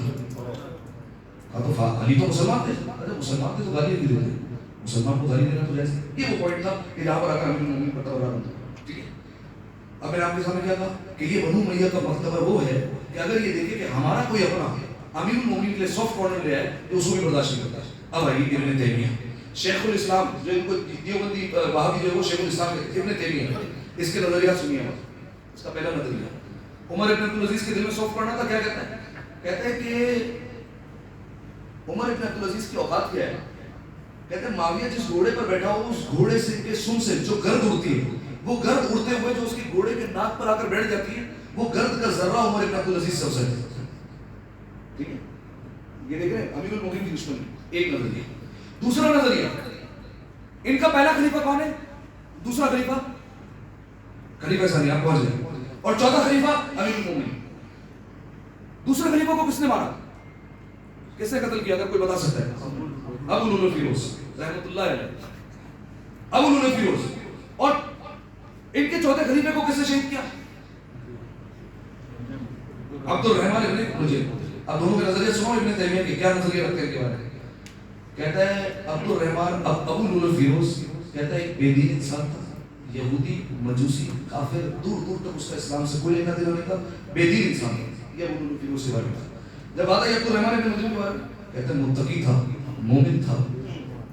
کہا تو علی تو مسلمان تھے. ارے مسلمان تھے تو گالی نہیں دیتے, مسلمان کو گالی دینا تو جائز نہیں. یہ وہ پوائنٹ تھا کہ جہاں پر آ کر امیر المومنین پر تبرہ بند ہوا. ٹھیک ہے. اب میں نے آپ کے سامنے کیا کہا کہ یہ بنو امیہ کا مرتبہ وہ ہے کہ اگر یہ دیکھے کہ ہمارا کوئی اپنا امیر المومنین کے لیے سافٹ کارنر لے آئے تو اس کو بھی برداشت نہیں کرتا. اب آئیے ابن تیمیہ, شیخ الاسلام جو ان کو دیوبندی وہابی جو ہے وہ شیخ الاسلام ابن تیمیہ, اس کے نظریات سنیے. اس کا پہلا نظریہ عمر ابن عبدالعزیز کے دل میں سافٹ کارنر تھا. کیا کہتا ہے؟ کہتے ہیں کہ عمر ابن عبدالعزیز کی اوقات کیا ہے؟ کہتے ہیں معاویہ جس گھوڑے پر بیٹھا ہو اس گھوڑے سے کے سم سے جو گرد اڑتی ہے, وہ گرد اڑتے ہوئے جو اس کی گھوڑے کے ناک پر آ کر بیٹھ جاتی ہے, وہ گرد کا ذرہ عمر ابن عبدالعزیز سے افضل ہے. ٹھیک ہے. یہ دیکھ رہے ہیں امیر المومنین کی دشمنی. ایک نظریہ. دوسرا نظریہ, ان کا پہلا خلیفہ کون ہے؟ دوسرا خلیفہ خلیفہ ثانی, آپ پہنچ جائیں. اور چوتھا خلیفہ امیر المومنین. دوسرے خلیفہ کو کس نے مارا, کس نے قتل کیا؟ اگر کوئی بتا سکتا ہے. ابو لؤلؤ الفیروز رحمۃ اللہ علیہ. ابو لؤلؤ الفیروز. اور ان کے چوتھے خلیفے کو کس نے شہید کیا؟ عبد الرحمن ابن مجید. اب دونوں کے نظریے سنو ابن تیمیہ کے کیا نظریہ رکھتے ہیں کے بارے میں. کہتا ہے عبد الرحمن ابو لؤلؤ الفیروز کہتا ہے ایک بے دین انسان تھا, یہودی, مجوسی, کافر, دور دور تک اس کا اسلام سے کوئی لینا دینا نہیں تھا, بے دین انسان تھا. یہ ابو لؤلؤ الفیروز کے بارے میں. جب آتا ہے عبد الرحمن ابن مجید کے بارے میں, کہتے ہیں متقی تھا, مومن تھا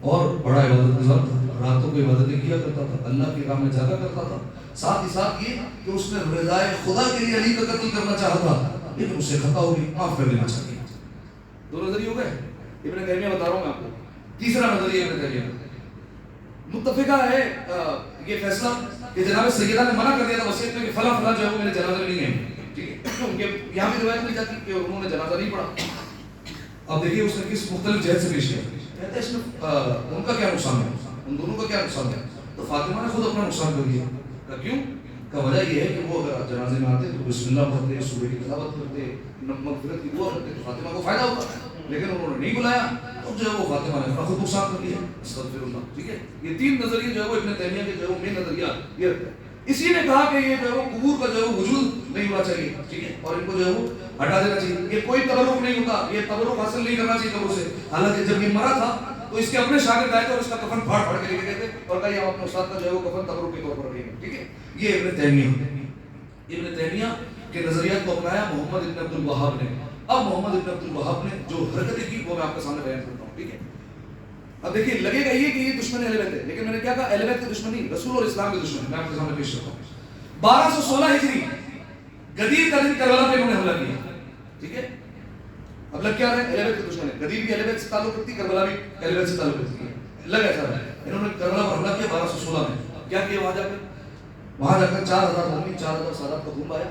اور بڑا عبادت گزار تھا. راتوں کو عبادتیں کیا کرتا تھا, اللہ کے کام میں جاگا کرتا تھا. ساتھ ہی ساتھ یہ کہ اس نے رضائے خدا کے لیے علی کا قتل کرنا چاہا تھا, لیکن اس سے خطا ہو گئی, معاف کر دینا چاہیے. دو نظریے ہو گئے. ابن تیمیہ بتا رہا ہوں میں آپ کو. تیسرا نظریہ ابن تیمیہ متفقہ ہے یہ فیصلہ کہ جناب سیدہ نے منع کر دیا تھا وصیت میں کہ فلاں فلاں جو ہے وہ میرے جنازے میں نہیں ہے. ٹھیک ہے. ان کے یہاں بھی روایت مل جاتی کہ انہوں نے جنازہ نہیں پڑھا. اب دیکھیے اس نے کس مختلف جہت سے پیش کیا. کہتے ہیں اس میں ان کا کیا نقصان ہے, ان دونوں کا کیا نقصان ہے. تو فاطمہ نے خود اپنا نقصان کر دیا. کیوں؟ کا وجہ یہ ہے کہ وہ اگر جنازے میں آتے تو بسم اللہ پڑھتے, سورہ کی تلاوت کرتے, مغفرت کی دعا کرتے تو فاطمہ کو فائدہ ہوتا. لیکن انہوں نے نہیں بلایا تو جو ہے وہ فاطمہ نے اپنا خود نقصان کر لیا. استغفر اللہ. ٹھیک ہے. یہ تین نظریے جو ہے وہ ابن تیمیہ کے جو ہے وہ مین نظریہ یہ رکھتا ہے. اسی نے کہا کہ یہ جو ہے وہ قبور کا جو ہے وہ وجود نہیں ہونا چاہیے. ٹھیک ہے. اور ان کو جو ہے وہ ہٹا دینا چاہیے. یہ کوئی تبرک نہیں ہوتا, یہ تبرک حاصل نہیں کرنا چاہیے قبر سے. حالانکہ جب یہ مرا تھا تو اس کے اپنے شاگرد آئے تھے اور اس کا کفن پھاڑ پھاڑ کے لے کے گئے تھے اور کہا یہ اپنے استاد کا جو ہے وہ کفن تبرک کے طور پر رکھیں گے. ٹھیک ہے. یہ ابن تیمیہ کے نظریات کو اپنایا محمد ابن عبد الوہاب نے. اب محمد ابن عبد الوہاب نے جو حرکتیں کی وہ میں آپ کے سامنے بیان کرتا ہوں. ٹھیک ہے. اب دیکھیے لگے گا یہ کہ یہ دشمن اہل بیت ہے, لیکن میں نے کیا کہا, اہل بیت کی دشمنی رسول اور اسلام کی دشمنی. میں آپ کے سامنے پیش کرتا ہوں. 1216 ہجری غدیر کا دن کربلا پہ انہوں نے حملہ کیا. ٹھیک ہے. اب لگ کیا رہے, اہل بیت کی دشمنی. غدیر بھی اہل بیت سے تعلق رکھتی, کربلا بھی اہل بیت سے تعلق رکھتی ہے. لگ ایسا رہا ہے. انہوں نے کربلا پر حملہ کیا 1216 میں. کیا کیا وہاں جا کر 4000 مومن 4000 سادات کا خون بہایا.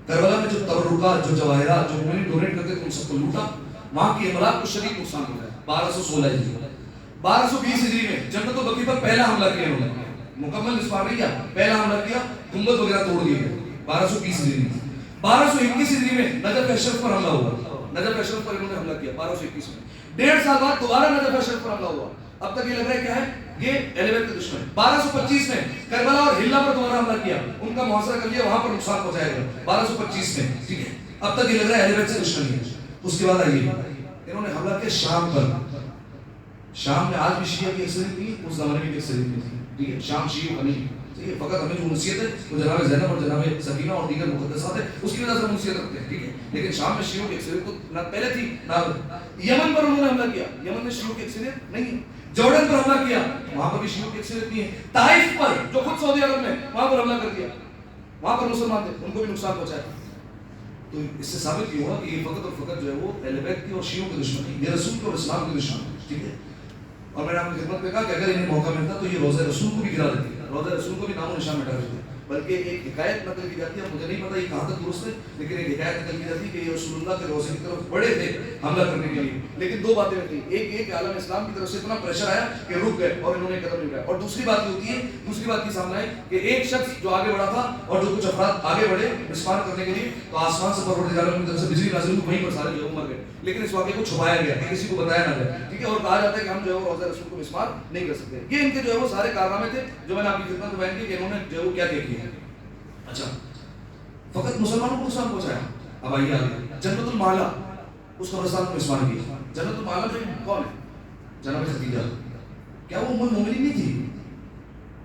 کربلا میں جو تبرکات, جو جواہرات, جو مومن ڈونیٹ کرتے تھے ان سب کو لوٹا. وہاں کی املاک کو شدید نقصان ہو گیا. 1216 ہجری. 1220 ہجری میں جنت البقیع پر پہلا حملہ کیا انہوں نے. مکمل اس نہیں کیا, پہلا حملہ کیا, گنبد وغیرہ توڑ دیے گئے. 1220 ہجری میں. 1221 ہجری میں نجف اشرف پر حملہ ہوا. نجف اشرف پر انہوں نے حملہ کیا 1221 میں. 1.5 سال بعد دوبارہ نجف اشرف پر حملہ ہوا. اب تک یہ لگ رہا ہے کیا ہے, یہ اہل بیت کے دشمن. 1225 میں کربلا اور ہلا پر دوبارہ حملہ کیا, ان کا محاصرہ کر لیا, وہاں پر نقصان پہنچایا گیا 1225 میں. ٹھیک ہے. اب تک یہ لگ رہا ہے اہل بیت سے دشمنی ہے. اس کے بعد آئیے انہوں نے حملہ کیا شام پر. شام میں آج بھی شیعہ کی اکثریت نہیں، اس زمانے میں بھی اکثریت نہیں تھی، ٹھیک ہے، شام شیعہ کا نہیں، ٹھیک ہے، فقط ہمیں جو انسیت ہے وہ جناب زینب اور جناب سکینہ اور دیگر مقدسات ہے اس کی وجہ سے ہم انسیت رکھتے ہیں، ٹھیک ہے، لیکن شام میں شیعوں کی اکثریت تو نہ پہلے تھی نہ یمن پر انہوں نے حملہ کیا، یمن میں شیعوں کی اکثریت نہیں ہے، جارڈن پر حملہ کیا وہاں پر بھی شیعوں کی اکثریت نہیں ہے، طائف پر جو خود سعودی عرب میں وہاں پر حملہ کر دیا، وہاں پر مسلمان تھے ان کو بھی نقصان پہنچایا، تو اس سے ثابت یہ ہوا کہ یہ فقط اور فقط جو ہے وہ اہل بیت کی اور شیعوں کی دشمنی، یہ رسول اور اسلام کی دشمنی، ٹھیک ہے، اور میں نے آپ کی خدمت میں کہا کہ اگر انہیں موقع ملتا تو یہ روزہ رسول کو بھی گرا دیتی ہے، روزہ رسول کو بھی نام و نشان مٹا دیتی ہے، بلکہ ایک حکایت نقل کی جاتی ہے، مجھے نہیں پتا یہ کہاں تک درست ہے، لیکن ایک حکایت نقل کی جاتی ہے کہ یہ رسول اللہ کے روزے کی طرف بڑے تھے حملہ کرنے کے لیے، لیکن دو باتیں ہوتی ہیں، ایک یہ کہ عالم اسلام کی طرف سے اتنا پریشر آیا کہ رک گئے اور انہوں نے قدم نہیں اٹھایا، اور دوسری بات یہ ہوتی ہے، دوسری بات کی سامنے ہے کہ ایک شخص جو آگے بڑھا تھا اور جو کچھ افراد آگے بڑھے مسمار کرنے کے لیے تو آسمان سے پروردگار کی طرف سے بجلی نازل ہوئی، وہیں پر سارے جو مر گئے، لیکن اس واقعے کو چھپایا گیا کہ کسی کو بتایا نہ جائے، ٹھیک ہے، اور کہا جاتا ہے کہ ہم جو ہے وہ روزہ رسول کو مسمار نہیں کر سکتے، یہ ان کے جو ہے وہ سارے کارنامے تھے جو میں نے آپ کی خدمت میں بیان کی کہ انہوں نے جو ہے وہ کیا کیا کیا ہے۔ اچھا فقط مسلمانوں کو نقصان پہنچایا، اب آئیے آگے، جنت المعلا اس قبرستان کو مسمار کیا، جنت المعلا میں کون ہے؟ جناب خدیجہ، کیا وہ ام المومنین نہیں تھی؟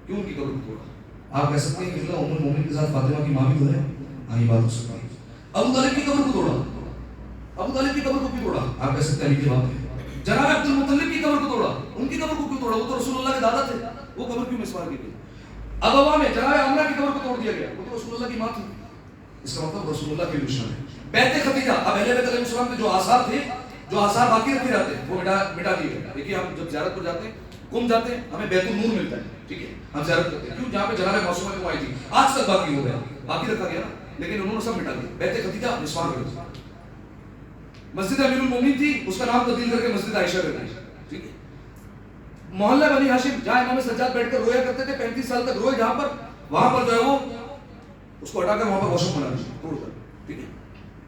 کیوں ان کی قبر کو توڑا؟ آپ کہہ سکتے ہیں کہ اللہ ام المومنین کے ساتھ فاطمہ کی ماں بھی تو ہے، ہاں یہ بات ہو سکتی ہے۔ ابو طالب کی قبر کو توڑا، ابو طالب کی قبر کو کیوں توڑا؟ آپ کہہ سکتے ہیں علی کے باپ ہے۔ جناب عبد المطلب کی قبر کو توڑا، ان کی قبر کو کیوں توڑا؟ وہ تو رسول اللہ کے دادا تھے، وہ قبر کیوں مسمار کی گئی؟ ابوا میں جناب عمرہ کی قبر کو توڑ دیا گیا، وہ تو رسول اللہ کی ماں تھی، اس کا مطلب رسول اللہ کی دشمن ہے۔ بیت خدیجہ، اب اہل بیت علیہ السلام کے جو آثار تھے، جو آثار باقی رکھے جاتے ہیں وہ مٹا دیے گئے۔ دیکھیے ہم جب زیارت پر جاتے ہیں، قم جاتے ہیں، ہمیں بیت النور ملتا ہے، ٹھیک ہے، ہم زیارت کرتے ہیں، کیوں؟ جہاں پہ جناب معصومہ کو آئی تھی، آج تک باقی ہو گیا، باقی رکھا گیا نا، لیکن انہوں نے سب مٹا دیا۔ بیت خدیجہ مسمار کر دیا۔ مسجد امیر المومنین تھی، اس کا نام تبدیل کر کے مسجد عائشہ کر دی، ٹھیک ہے۔ محلہ بنی ہاشم جہاں امام سجاد بیٹھ کر رویا کرتے تھے، 35 سال تک روئے جہاں پر، وہاں پر جو ہے وہ اس کو ہٹا کر وہاں پر واش روم بنا دیا توڑ کر، ٹھیک ہے۔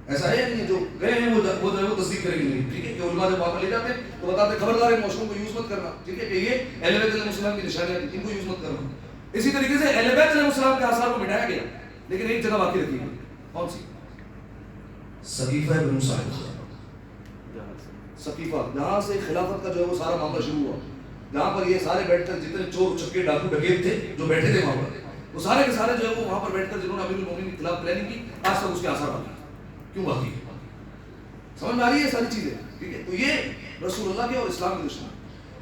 ایسا ہے نہیں، جو گئے ہیں وہ جو ہے وہ تصدیق کریں گے نہیں، ٹھیک ہے، کہ علماء جب وہاں پر لے جاتے ہیں تو بتاتے ہیں خبردار ان واش روم کو یوز مت کرنا، ٹھیک ہے، کہ یہ اہل بیت علیہ السلام کی نشانیاں تھیں، ان کو یوز مت کرنا۔ اسی طریقے سے اہل بیت علیہ السلام کے آثار کو مٹایا گیا، لیکن ایک جگہ باقی رکھی گئی، کون سی؟ سقیفہ بنو ساعدہ، سقیفہ، جہاں سے خلافت کا جو ہے وہ سارا معاملہ شروع ہوا، جہاں پر یہ سارے بیٹھ کر جتنے چور چکے ڈاکو ڈکیت تھے جو بیٹھے تھے وہاں پر، وہ سارے کے سارے جو ہے وہ وہاں پر بیٹھ کر جنہوں نے امیر المومنین کے خلاف پلاننگ کی، آج تک اس کے آثار باقی، کیوں باقی؟ سمجھ میں آ رہی ہے ساری چیزیں، ٹھیک ہے، تو یہ رسول اللہ کے اور اسلام کے دشمن۔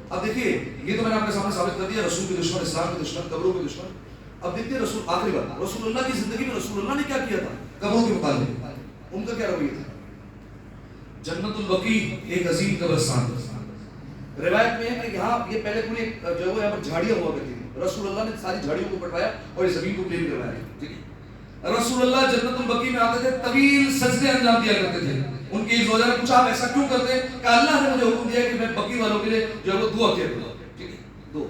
اب دیکھیے یہ تو میں نے آپ کے سامنے ثابت کر دیا، رسول کے دشمن، اسلام کے دشمن، قبروں کے دشمن۔ اب دیکھتے رسول، آخری بات، رسول اللہ کی زندگی میں رسول اللہ نے کیا کیا تھا قبروں کے متعلق، ان کا کیا رویہ تھا؟ جنت البقیع ایک عظیم قبرستان، روایت میں ہے کہ یہاں یہ پہلے پوری جو ہے یہاں پر جھاڑیاں ہوا کرتی تھی، رسول اللہ نے ساری جھاڑیوں کو پٹوایا اور اس زمین کو کلین کروایا، ٹھیک ہے۔ رسول اللہ جنت البقیع میں آتے تھے، طویل سجدے انجام دیا کرتے تھے، ان کی ایک زوجہ نے پوچھا آپ ایسا کیوں کرتے ہیں؟ کہ اللہ نے مجھے حکم دیا کہ میں بقیع والوں کے لیے جو ہے وہ دعا کیا کروں، ٹھیک ہے۔ دو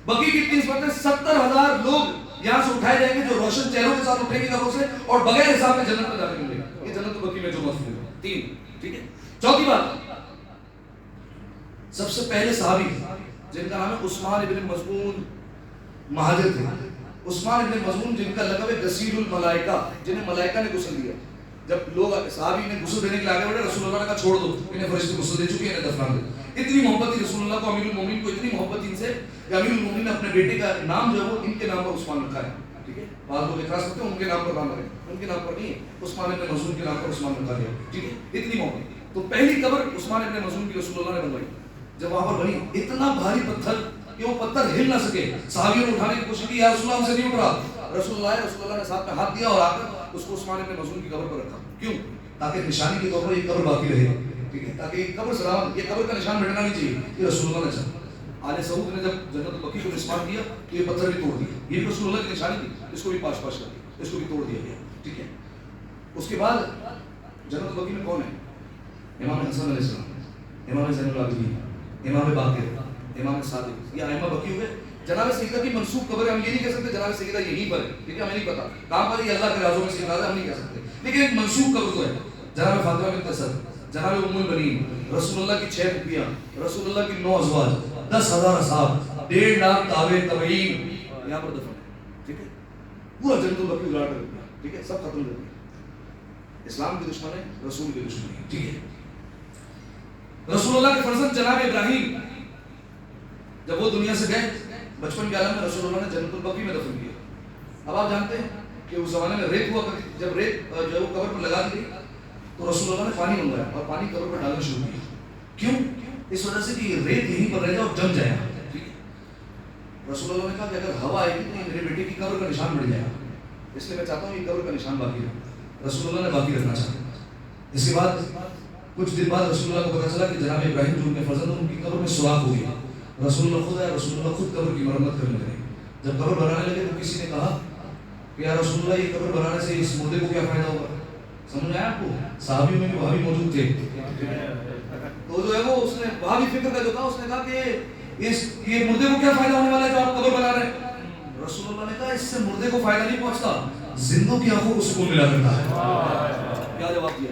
بقیع کی 30 مرتبہ 70,000 لوگ یہاں سے اٹھائے جائیں گے جو روشن چہروں کے ساتھ اٹھیں گے قبروں سے اور بغیر حساب میں جنت میں داخل ہوں گے، یہ جنت البقیع میں جو مفہوم ہے۔ 3، ٹھیک ہے۔ چوتھی بات، سب سے پہلے صحابی جن کا نام ہے عثمان ابن مظعون، مہاجر تھے، عثمان ابن مظعون جن کا لقب ہے غسیل الملائکہ، جنہیں ملائکہ نے غسل دیا۔ جب لوگ صحابی نے غسل دینے کے لیے آگے بڑھے، رسول اللہ نے کہا چھوڑ دو، انہیں فرشتے غسل دے چکے ہیں، انہیں دفنا دو۔ اتنی محبت تھی رسول اللہ کو، امیر المومنین کو اتنی محبت ان سے کہ امیر المومنین نے اپنے بیٹے کا نام جو ہے وہ ان کے نام پر عثمان رکھا ہے، ٹھیک ہے۔ بعض لوگ اعتراض کرتے ہیں ان کے نام پر نام رکھے، ان کے نام پر نہیں، عثمان ابن مظعون کے نام پر عثمان رکھا گیا، ٹھیک ہے۔ اتنی محبت، تو پہلی قبر عثمان ابن مظعون کی رسول اللہ نے بنوائی۔ جب وہاں پر بنی، اتنا بھاری پتھر کہ وہ پتھر ہل نہ سکے، صحابیوں نے اٹھانے کی کوشش کی، یا رسول اللہ ہم سے نہیں اٹھ رہا، رسول اللہ نے ساتھ میں ہاتھ دیا اور آ کر اس کو عثمان ابن مظعون کی قبر پر رکھا، کیوں؟ تاکہ نشانی کے طور پر یہ قبر باقی رہے، ٹھیک ہے، تاکہ یہ قبر سلام، یہ قبر کا نشان مٹنا نہیں چاہیے، یہ رسول اللہ نے چاہا۔ آل سعود نے جب جنت البقیع کو مسمار کیا تو یہ پتھر بھی توڑ دیا، یہ بھی رسول اللہ کی نشانی تھی، اس کو بھی پاش پاش کر دیا، اس کو بھی توڑ دیا گیا، ٹھیک ہے۔ اس کے بعد جنت البقیع میں کون ہے؟ امام حسن علیہ السلام، امام زین العابدین، امام باقر، امام صادق، یہ ائمہ بقیع ہوئے۔ جناب سیدہ کی منسوب قبر ہے، ہم یہ نہیں کہہ سکتے جناب سیدہ یہیں پر ہے، ٹھیک ہے، ہمیں نہیں پتا کہاں پر، یہ اللہ کے رازوں میں سے راز ہے، ہم نہیں کہہ سکتے، لیکن ایک منسوب قبر تو ہے۔ جناب فاطمہ بنت اسد، جناب ام البنین، رسول اللہ کی 6 بیویاں، رسول اللہ کی 9 ازواج، 10,000 اصحاب، 1.5 لاکھ تابع تابعین یہاں پر دفن ہے، ٹھیک ہے۔ پورا جنت البقیع اجاڑ کر دیا، ٹھیک ہے، سب ختم کر دیا۔ اسلام کے دشمن ہے، رسول کے دشمن ہے، ٹھیک ہے۔ رسول اللہ کے فرزند جناب ابراہیم، جب وہ دنیا سے گئے بچپن کے عالم میں رسول اللہ نے جنت البقیع میں دفن کیا. اب آپ جانتے ہیں کہ اس زمانے میں ریت ہوا کرتی، جب ریت جو ہے وہ قبر پر لگا دی تو رسول اللہ نے پانی منگوایا اور پانی قبر پر ڈالنا شروع کیا. کیوں؟ اس وجہ سے کہ یہ ریت یہیں پر رہ جائے اور جم جائے. رسول اللہ نے کہا کہ اگر ہوا آئے گی تو میرے بیٹے کی قبر کا نشان مٹ جائے گا، اس لیے میں چاہتا ہوں یہ قبر کا نشان باقی رہے. رسول اللہ نے باقی رکھنا چاہا. اس کے بعد کچھ دن بعد رسول اللہ کو پتا چلا کہ جناب ابراہیم جو ان کے فرزند ان کی قبر میں سوراخ ہو گیا. رسول اللہ خود آیا، رسول اللہ خود قبر کی مرمت کرنے لگے. جب قبر بنانے لگے تو کسی نے کہا کہ یا رسول اللہ یہ قبر بنانے سے اس مردے کو کیا فائدہ ہوگا؟ سمجھ آیا آپ کو؟ صحابیوں میں بھی وہاں بھی موجود تھے. تو جو ہے وہ اس نے وہاں بھی فکر کا جو تھا اس نے کہا کہ یہ مردے کو کیا فائدہ ہونے والا ہے جو آپ قبر بنا رہے ہیں؟ رسول اللہ نے کہا اس سے مردے کو فائدہ نہیں پہنچتا، زندوں کی آنکھوں کو سکون ملا کرتا ہے. کیا جواب دیا؟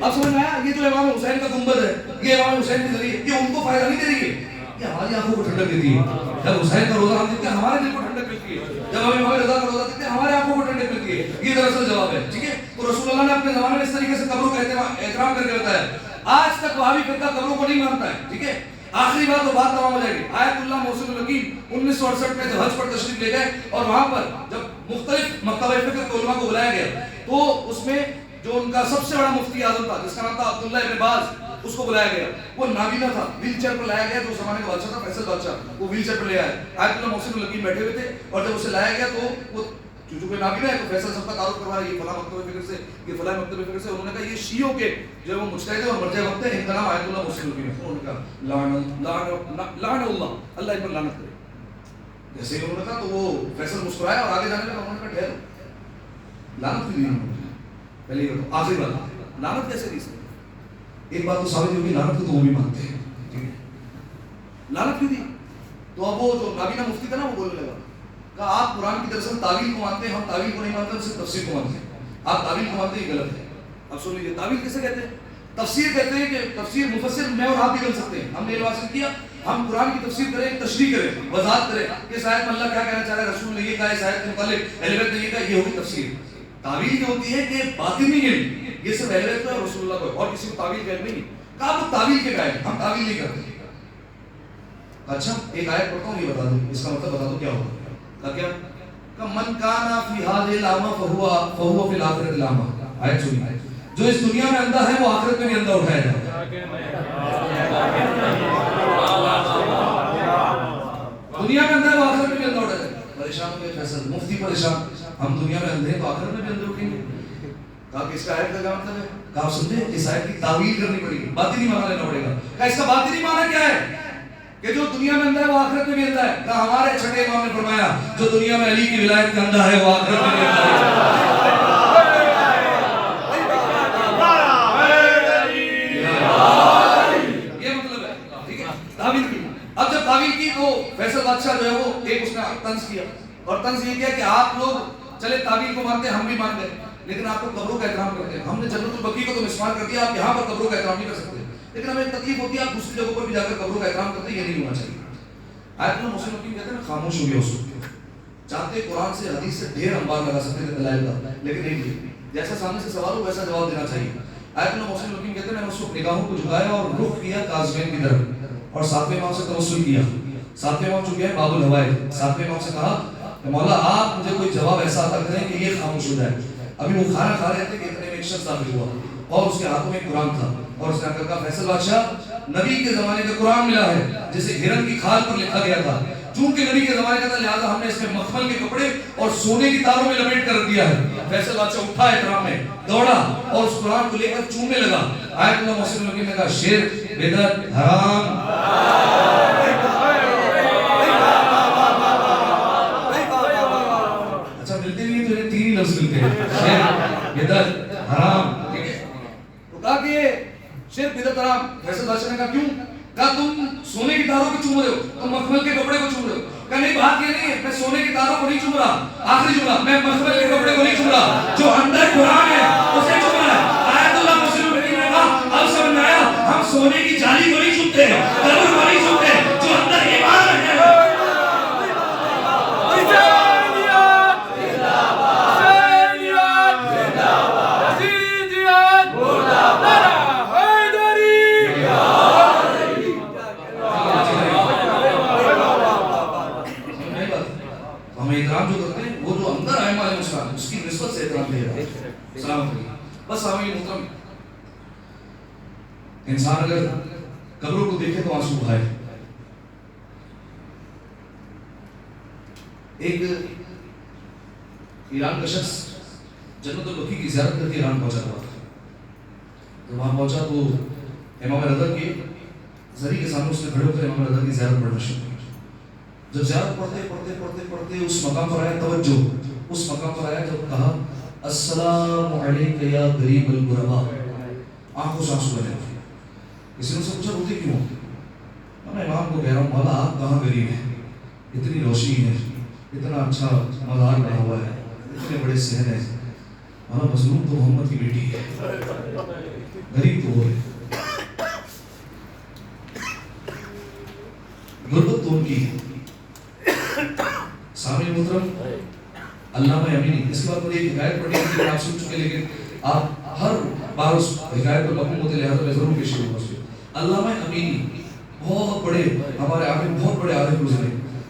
اب سمجھ میں آیا؟ یہ جو امام حسین کا گنبد ہے، یہ امام حسین کی ذریعے، یہ ان کو فائدہ نہیں دے رہی ہے، یہ ہماری آنکھوں کو ٹھنڈک دیتی ہے. جب حسین کا روزہ ہم دیکھتے ہیں ہمارے دل کو ٹھنڈک ملتی ہے، جب ہمیں امام رضا کا روزہ دیکھتے ہیں ہمارے آنکھوں کو ٹھنڈک ملتی ہے. یہ دراصل جواب ہے. ٹھیک ہے، تو رسول اللہ نے اپنے زمانے میں اس طریقے سے قبروں کا احترام کر کے بتایا. آج تک وہابی فرقہ قبروں کو نہیں مانتا ہے. ٹھیک ہے، آخری بات تو بات تمام ہو جائے گی. آیت اللہ محسن الحکیم 1968 میں جب حج پر تشریف لے گئے اور وہاں پر جب مختلف مکتبہ فکر کے علماء کو بلایا گیا تو اس میں جو ان کا سب سے بڑا مفتی اعظم تھا جس کا نام تھا عبداللہ ابن باز، اس کو بلایا گیا. وہ نابینا تھا، ویل چیئر پر لایا گیا. جو زمانے کا بادشاہ تھا فیصل بادشاہ، وہ ویل چیئر پر لے آیا. آیت اللہ محسن الحکیم بیٹھے ہوئے تھے اور جب اسے لایا گیا تو وہ چونکہ نابینا ہے تو فیصل سب کا تعارف کروا رہا ہے، یہ فلاں مکتبہ فکر سے، یہ فلاں مکتبہ فکر سے. انہوں نے کہا یہ شیعوں کے جو وہ مجتہد اور مرجع وقت ہے، ان کا نام آیت اللہ محسن الحکیم ہے. انہوں نے کہا لعن اللہ، اللہ ان پر لعنت کرے. جیسے انہوں نے کہا تو وہ فیصل مسکرایا اور آگے جانے لگا. انہوں نے کہا ٹھہرو، لعنت کیوں دی؟ پہلے یہ بتاؤ، آخری بات، لعنت کیسے دی؟ ایک بات تو ثابت ہوگی لعنت کو تو وہ بھی مانتے ہیں. ٹھیک ہے، لعنت کیوں دی؟ تو اب وہ جو نابینا مفتی تھا نا وہ بولنے لگا، کہا آپ قرآن کی دراصل تعویل کو مانتے ہیں، ہم تعویل کو نہیں مانتے، ہم صرف تفسیر کو مانتے ہیں. آپ تعویل کو مانتے ہیں، یہ غلط ہے. اب سن لیجیے، تعویل کسے کہتے ہیں؟ تفسیر کہتے ہیں کہ تفسیر مفسر میں اور آپ بھی کر سکتے ہیں. ہم نے علم حاصل کیا، ہم قرآن کی تفسیر کریں، تشریح کریں، وضاحت کریں کہ اس آیت میں اللہ کیا کہنا چاہ رہا ہے، رسول نے یہ کہا، اس آیت کے متعلق اہل بیت نے یہ کہا، یہ ہوگی تفسیر. تعویل یہ ہوتی ہے کہ باطنی علم، یہ صرف اہل بیت کو ہے، رسول اللہ کو ہے، اور کسی کو تعویل کا علم نہیں. کہا آپ تعویل کے قائل، ہم تعویل نہیں کرتے. اچھا ایک آیت پڑھتا ہوں، یہ بتا دو اس کا مطلب بتا دو کیا ہوگا. کہا کیا؟ کہ من کانا فی هذه الاعمى فهو فی الاخرۃ الاعمى. آیت سنیے، جو اس دنیا میں اندھا ہے وہ آخرت میں بھی اندھا اٹھایا جائے گا. دنیا میں اندھا ہے وہ آخرت میں بھی اندھا اٹھایا جائے گا. پریشان ہو گئے فیصل، مفتی پریشان، ہم دنیا میں اندھے ہیں تو آخرت میں بھی اندھے اٹھیں گے. کہا کہ اس کا آیت کا کیا مطلب ہے؟ کہا آپ سمجھے اس آیت کی تعویل کرنی پڑے گی، باطنی معنی لینا پڑے گا. کہا اس کا باطنی معنی کیا ہے؟ کہ جو دنیا میں اندھا ہے وہ آخرت میں بھی اندھا ہے. کہا ہمارے چھٹے امام نے فرمایا جو دنیا میں علی کی ولایت کا اندھا ہے وہ آخرت میں بھی اندھا ہے. یہ مطلب ہے. ٹھیک ہے، تعویل کی. اب جب تعویل کی تو فیصل بادشاہ جو ہے وہ ایک اس نے طنز کیا، اور طنز یہ کیا کہ آپ لوگ چلے تعویل کو مانتے ہیں، ہم بھی مان گئے، لیکن آپ کو قبروں کا احترام کرتے ہیں. ہم نے جنت البقیع کو تو مسمار کر دیا، آپ یہاں پر قبروں کا احترام نہیں کر سکتے. لیکن ہمیں تکلیف ہوتی ہے آپ دوسری جگہوں پر بھی جا کر قبروں کا احترام کرتے ہیں، یہ نہیں ہونا چاہیے. آیت اللہ محسن الحکیم کہتے ہیں نا خاموش ہو گیا اس وقت. چاہتے قرآن سے حدیث سے ڈھیر انبار لگا سکتے تھے دلائل کا، لیکن نہیں کیا. جیسا سامنے سے سوال ہو ویسا جواب دینا چاہیے. آیت اللہ محسن الحکیم کہتے ہیں میں نے اس وقت نگاہوں کو جھکایا اور رخ کیا کاظمین کی طرف اور ساتویں امام سے توسل کیا. ساتویں امام چکے ہیں باب الحوائج. ساتویں امام سے کہا کہ مولا آپ مجھے کوئی جواب ایسا عطا کریں کہ یہ خاموش ہو جائے. ابھی وہ کھانا کھا رہے تھے کہ اتنے میں ایک شخص داخل ہوا اور اس کے ہاتھوں میں قرآن تھا اور اس نے کہا فیصل بادشاہ نبی کے زمانے کا قرآن ملا ہے جسے ہرن کی کھال پر لکھا گیا تھا. چونکہ نبی کے زمانے کا تھا لہٰذا ہم نے اس میں مخمل کے کپڑے اور سونے کی تاروں میں لپیٹ کر دیا ہے. فیصل بادشاہ اٹھا احترام میں، دوڑا اور اس قرآن کو لے کر چومنے لگا. آیت اللہ محسن الحکیم نے کہا شرک، بدعت، حرام. اچھا ملتے بھی ہیں تو انہیں تین ہی لفظ ملتے ہیں، شرک، بدعت، حرام. ٹھیک ہے، تو کہا کہ شرک، بدعت، حرام. فیصل بادشاہ نے کہا کیوں؟ کہا تم سونے کی تاروں کو چوم رہے ہو، تم مخمل کے کپڑے کو چوم رہے ہو. کہا نہیں بات یہ نہیں ہے، میں سونے کی تاروں کو نہیں چوم رہا. آخری جملہ، میں مخمل کے کپڑے کو نہیں چوم رہا، جو اندر قرآن ہے اسے چوم رہا ہے. آیت اللہ محسن الحکیم نے کہا اب سمجھ میں آیا، ہم سونے کی جالی کو نہیں چومتے، قبر کو نہیں چومتے، جو اندر ایمان رکھے. بس سامعین محترم، انسان اگر قبروں کو دیکھے تو آنسو بہائے. ایک ایران کا شخص جنت البقیع کی زیارت کر کے ایران پہنچا تھا. جب وہاں پہنچا تو امام رضا کے زری کے سامنے اس نے کھڑے ہو کر امام رضا کی زیارت پڑھنا شروع کی. جب زیارت پڑھتے اس مقام پر آیا، توجہ اس مقام پر آیا جب کہا السلام علیک یا غریب الغرباء، آنکھوں سے آنسو بہنے لگے. کسی نے اس سے پوچھا روتے کیوں؟ میں امام کو کہہ رہا ہوں مولا آپ کہاں غریب ہیں، اتنی روشنی ہے، اتنا اچھا مزار بنا ہوا ہے، اتنے بڑے صحن ہے. مولا مظلوم تو محمد کی بیٹی ہے، غریب تو وہ ہے، غربت تو ان کی ہے. سامعین محترم، علامہ امینی، اس کے بعد مجھے ایک حکایت پڑھی تھی آپ سن چکے، لیکن آپ ہر بار اس حکایت پر مقبول ہوتے لہٰذا میں ضرور پیش کروں گا. علامہ امینی بہت بڑے ہمارے عالم، بہت بڑے عالم گزرے.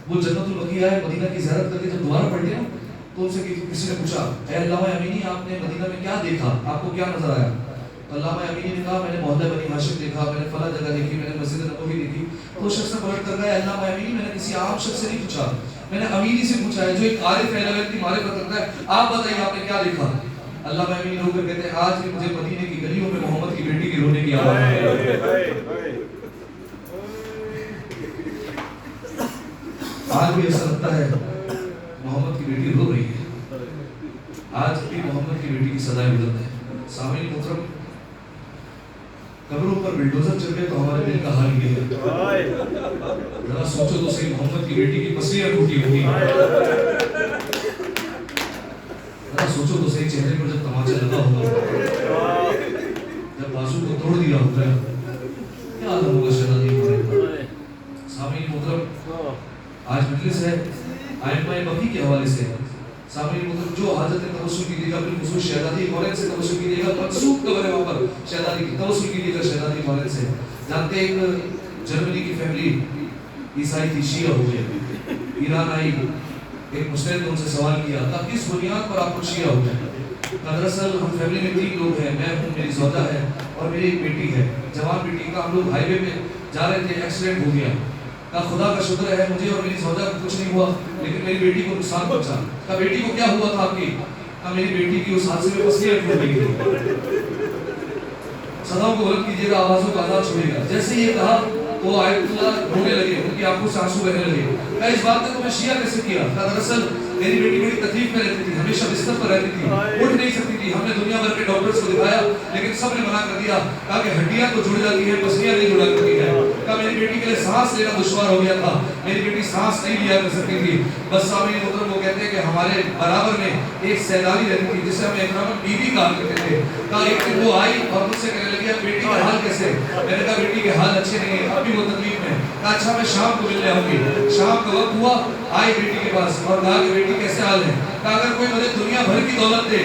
وہ جنت البقیع آئے مدینہ کی زیارت کر کے جب دوبارہ پڑھتے ہیں تو ان سے کسی نے پوچھا اے علامہ امینی آپ نے مدینہ میں کیا دیکھا، آپ کو کیا نظر آیا؟ علامہ امینی نے کہا میں نے محلہ بنی ہاشم دیکھا، میں نے فلاں جگہ دیکھی، میں نے مسجد نبوی دیکھی. تو شخص نے پلٹ کر کہا علامہ امینی میں نے کسی عام شخص سے نہیں پوچھا، میں نے امینی سے پوچھا ہے جو ایک عارف ہے، علم کی معرفت رکھتا ہے. آپ بتائیے آپ نے کیا دیکھا؟ علامہ امینی رو کر کہتے ہیں آج بھی مجھے مدینے کی گلیوں میں محمد کی بیٹی کی رونے کی آواز آئی. آج بھی ایسا لگتا ہے محمد کی بیٹی رو رہی ہے، آج بھی محمد کی بیٹی کی صدائیں بلند ہیں. سامعین محترم، قبروں پر بلڈوزر چل گئے تو ہمارے دل کا حال یہ ہے. ذرا سوچو تو صحیح، محمد کی بیٹی کی پسلیاں ٹوٹی ہوئی ہیں. ذرا سوچو تو صحیح، چہرے پر جب تماچا لگا ہوگا، جب بازو کو توڑ دیا ہوگا، کیا عالم ہوگا شہزادی کا. سامعین محترم، آج مجلس ہے ائمہ بقیع کے حوالے سے. سامعین محترم، جو حاجت توسل کیجیے گا بالخصوص شہزادی مولین سے توسل کیجیے گا. منسوخ قبر ہے وہاں پر، شہزادی کی توسل کیجیے گا شہزادی مولین سے. جانتے ایک جرمنی کی فیملی عیسائی تھی، شیعہ ہو گئے، ایران آئی. ایک مجتہد نے ان سے سوال کیا کہ کس بنیاد پر آپ کو شیعہ ہو گئے؟ دراصل ہم فیملی میں 3 لوگ ہیں، میں ہوں، میری زوجہ ہے اور میری ایک بیٹی ہے، جوان بیٹی کا. ہم لوگ ہائی وے پہ جا رہے تھے، ایکسیڈنٹ ہو گیا. کہا خدا کا شکر ہے مجھے اور میری زوجہ کو کچھ نہیں ہوا، لیکن میری بیٹی کو نقصان پہنچا. کہا بیٹی کو کیا ہوا تھا آپ کی؟ کہا میری بیٹی کی اس حادثے میں پسلیاں ٹوٹ گئی تھی. صداؤں کو بلند کیجیے گا، آوازوں کا آزاد چھوڑیے گا. جیسے یہ کہا تو آیت اللہ رونے لگے، ان کی آنکھوں سے آنسو بہنے لگے. کہا اس بات نے تمہیں شیعہ کیسے کیا؟ کہا دراصل میری بیٹی بڑی تکلیف میں رہتی تھی، ہمیشہ بستر پر رہتی تھی، اٹھ نہیں سکتی تھی. ہم نے دنیا بھر کے ڈاکٹرز کو دکھایا لیکن سب نے منع کر دیا. کہا کہ ہڈیاں تو جڑ جاتی ہیں، پسلیاں نہیں جڑا کرتی ہیں. کہا میری بیٹی کے لیے سانس لینا دشوار ہو گیا تھا، میری بیٹی سانس نہیں لیا کر سکتی تھی. بس سامعین محترم، وہ کہتے ہیں کہ ہمارے برابر میں ایک سیدانی رہتی تھی جسے ہم اکراماً بی بی کہا کرتے تھے. کہا ایک دن وہ آئی اور مجھ سے کہنے لگی بیٹی کا حال کیسے؟ میں نے کہا بیٹی کے حال اچھے نہیں ہیں، اب بھی وہ تکلیف میں. کہا اچھا میں شام کو ملنے آؤں گی. شام کا وقت ہوا، آئی بیٹی کے پاس اور کہا کہ بیٹی کیسے حال ہے؟ کہا اگر کوئی مجھے دنیا بھر کی دولت دے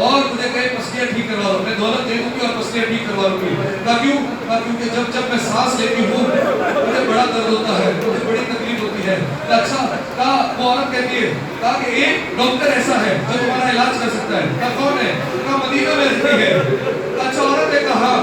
اور مجھے کہے پسلیاں ٹھیک کروا دو، میں دولت دے دوں گی اور پسلیاں ٹھیک کروا دوں گی. کہا کیوں؟ کہا کیونکہ جب میں سانس لیتی ہوں مجھے بڑا درد ہوتا ہے، مجھے بڑی تکلیف ہوتی ہے. کہا اچھا. کہا وہ عورت کہتی ہے، کہا کہ ایک ڈاکٹر ایسا ہے جو تمہارا علاج کر سکتا ہے. کہا کون ہے؟ کہا مدینہ میں رہتی ہے. اچھا عورت نے کہا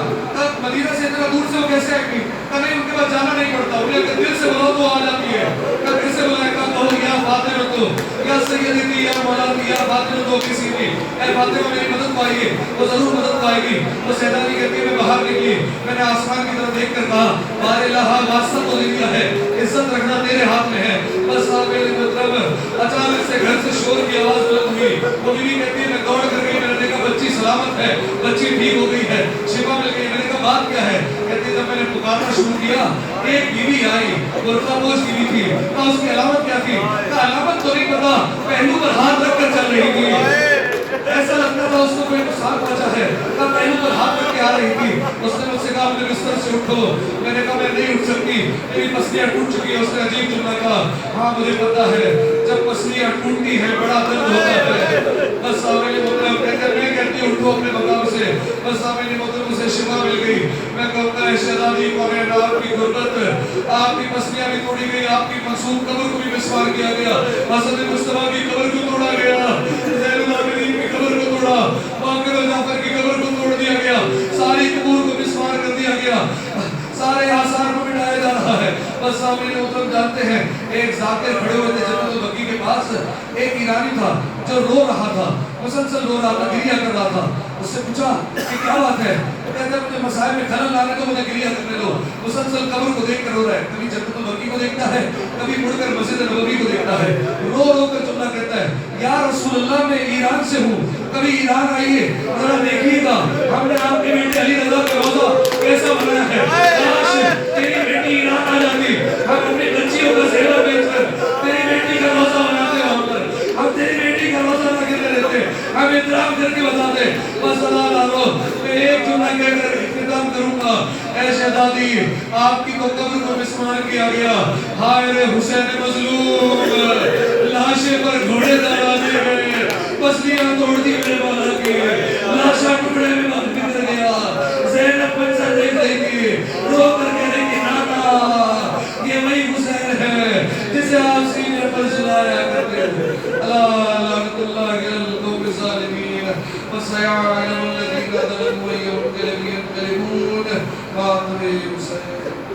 مدینہ سے اتنا دور سے وہ کیسے آئے گی؟ کہا نہیں ان کے پاس جانا نہیں پڑتا، انہیں اگر دل سے بلاؤ تو آ جاتی ہے. کہا دل سے بلائے؟ کہا کہو یا فاطمہ تو یا سیدتی یا مولانا یا فاطمہ تو کسی بھی، اے فاطمہ میری مدد پائیے. وہ ضرور مدد پائے گی. وہ سیدانی کہتی ہے میں باہر نکلی، میں نے آسمان کی طرف دیکھ کر کہا بار الہ واسطہ تو دے دیا ہے، عزت رکھنا تیرے ہاتھ میں ہے. بس آپ میرے مطلب اچانک سے گھر سے شور کی آواز بلند ہوئی. وہ بیوی کہتی ہے میں دوڑ کر گئی، میں نے دیکھا بچی سلامت ہے، بچی ٹھیک ہو گئی ہے، شفا مل گئی. میں نے کہا بات کیا ہے؟ کہتی جب میں نے پکارنا شروع کیا ایک بیوی آئی، برقع پوش بیوی تھی. کہا اس کی علامت کیا تھی؟ کہا علامت تو نہیں پتا، پہلو پر ہاتھ رکھ کر چل رہی تھی، ایسا لگتا تھا اس کو کوئی نقصان پہنچا ہے. کہا پہلو پر ہاتھ رکھ کے آ رہی تھی. اس نے مجھ سے کہا اپنے بستر سے اٹھو. میں نے کہا میں نہیں اٹھ سکتی، میری پسلیاں ٹوٹ چکی ہے. اس نے عجیب جملہ کہا ہاں مجھے پتا ہے جب پسلیاں ٹوٹتی ہیں بڑا درد ہوتا ہے. بس سامنے محترم میں کہتی اٹھو اپنے مقام سے. بس سامنے محترم اسے شفا مل گئی. میں کہتا ہے شہزادی کو ہے آپ کی غربت، آپ کی پسلیاں بھی توڑی گئی، آپ کی منصوب قبر کو بھی مسمار کیا گیا، حضرت مصطفیٰ کی قبر کو توڑا گیا، زین العابدین کی قبر کو توڑا، باقر جعفر کی قبر کو توڑا بس سامنے اتر جاتے ہیں. ایک ذاکر کھڑے ہوئے تھے جنت البقیع کے پاس. ایک ایرانی تھا جو رو رہا تھا, مسلسل رو رہا تھا, گریہ کر رہا تھا. اس سے پوچھا کہ کیا بات ہے؟ وہ کہتا ہے مجھے مسائل میں خلل لانے دو, مجھے گریہ کرنے دو. مسلسل قبر کو دیکھ کر رو رہا ہے, کبھی جنت البقیع کو دیکھتا ہے, کبھی مڑ کر مسجد نبوی کو دیکھتا ہے. رو رو کر جملہ کہتا ہے, یا رسول اللہ میں ایران سے ہوں, کبھی ایران آئیے ذرا دیکھیے گا ہم نے آپ کے بیٹے علی رضا کا روزہ کیسا بنایا ہے. کاش تیری بیٹی ایران آ جاتی, ہم اپنی بچیوں کا زیور بیچ کر تیری بیٹی کا روزہ بناتے وہاں پر. ہم تیری بیٹی کا روزہ نہ کرنے دیتے, ہم احترام کر کے بتاتے. بس اللہ لالو میں ایک جملہ کہہ کر اختتام کروں گا. اے شہزادی, آپ کی تو قبر کو مسمار کیا گیا. ہائے رے حسین مظلوم, لاشیں پر گھوڑے دارا دیے گئے, پسلیاں توڑ دی میرے مولا کی, لاشا ٹکڑے میں بند بکھر گیا. زینب منظر دیکھ رہی تھی, رو کر کہہ رہی تھی نانا یہ وہی حسین ہے جسے آپ سینے پر سلایا کرتے تھے. لعنت اللہ علی القوم الظالمین وسيعلم الذين ظلموا يوم ينقلبون. خاتم حسین.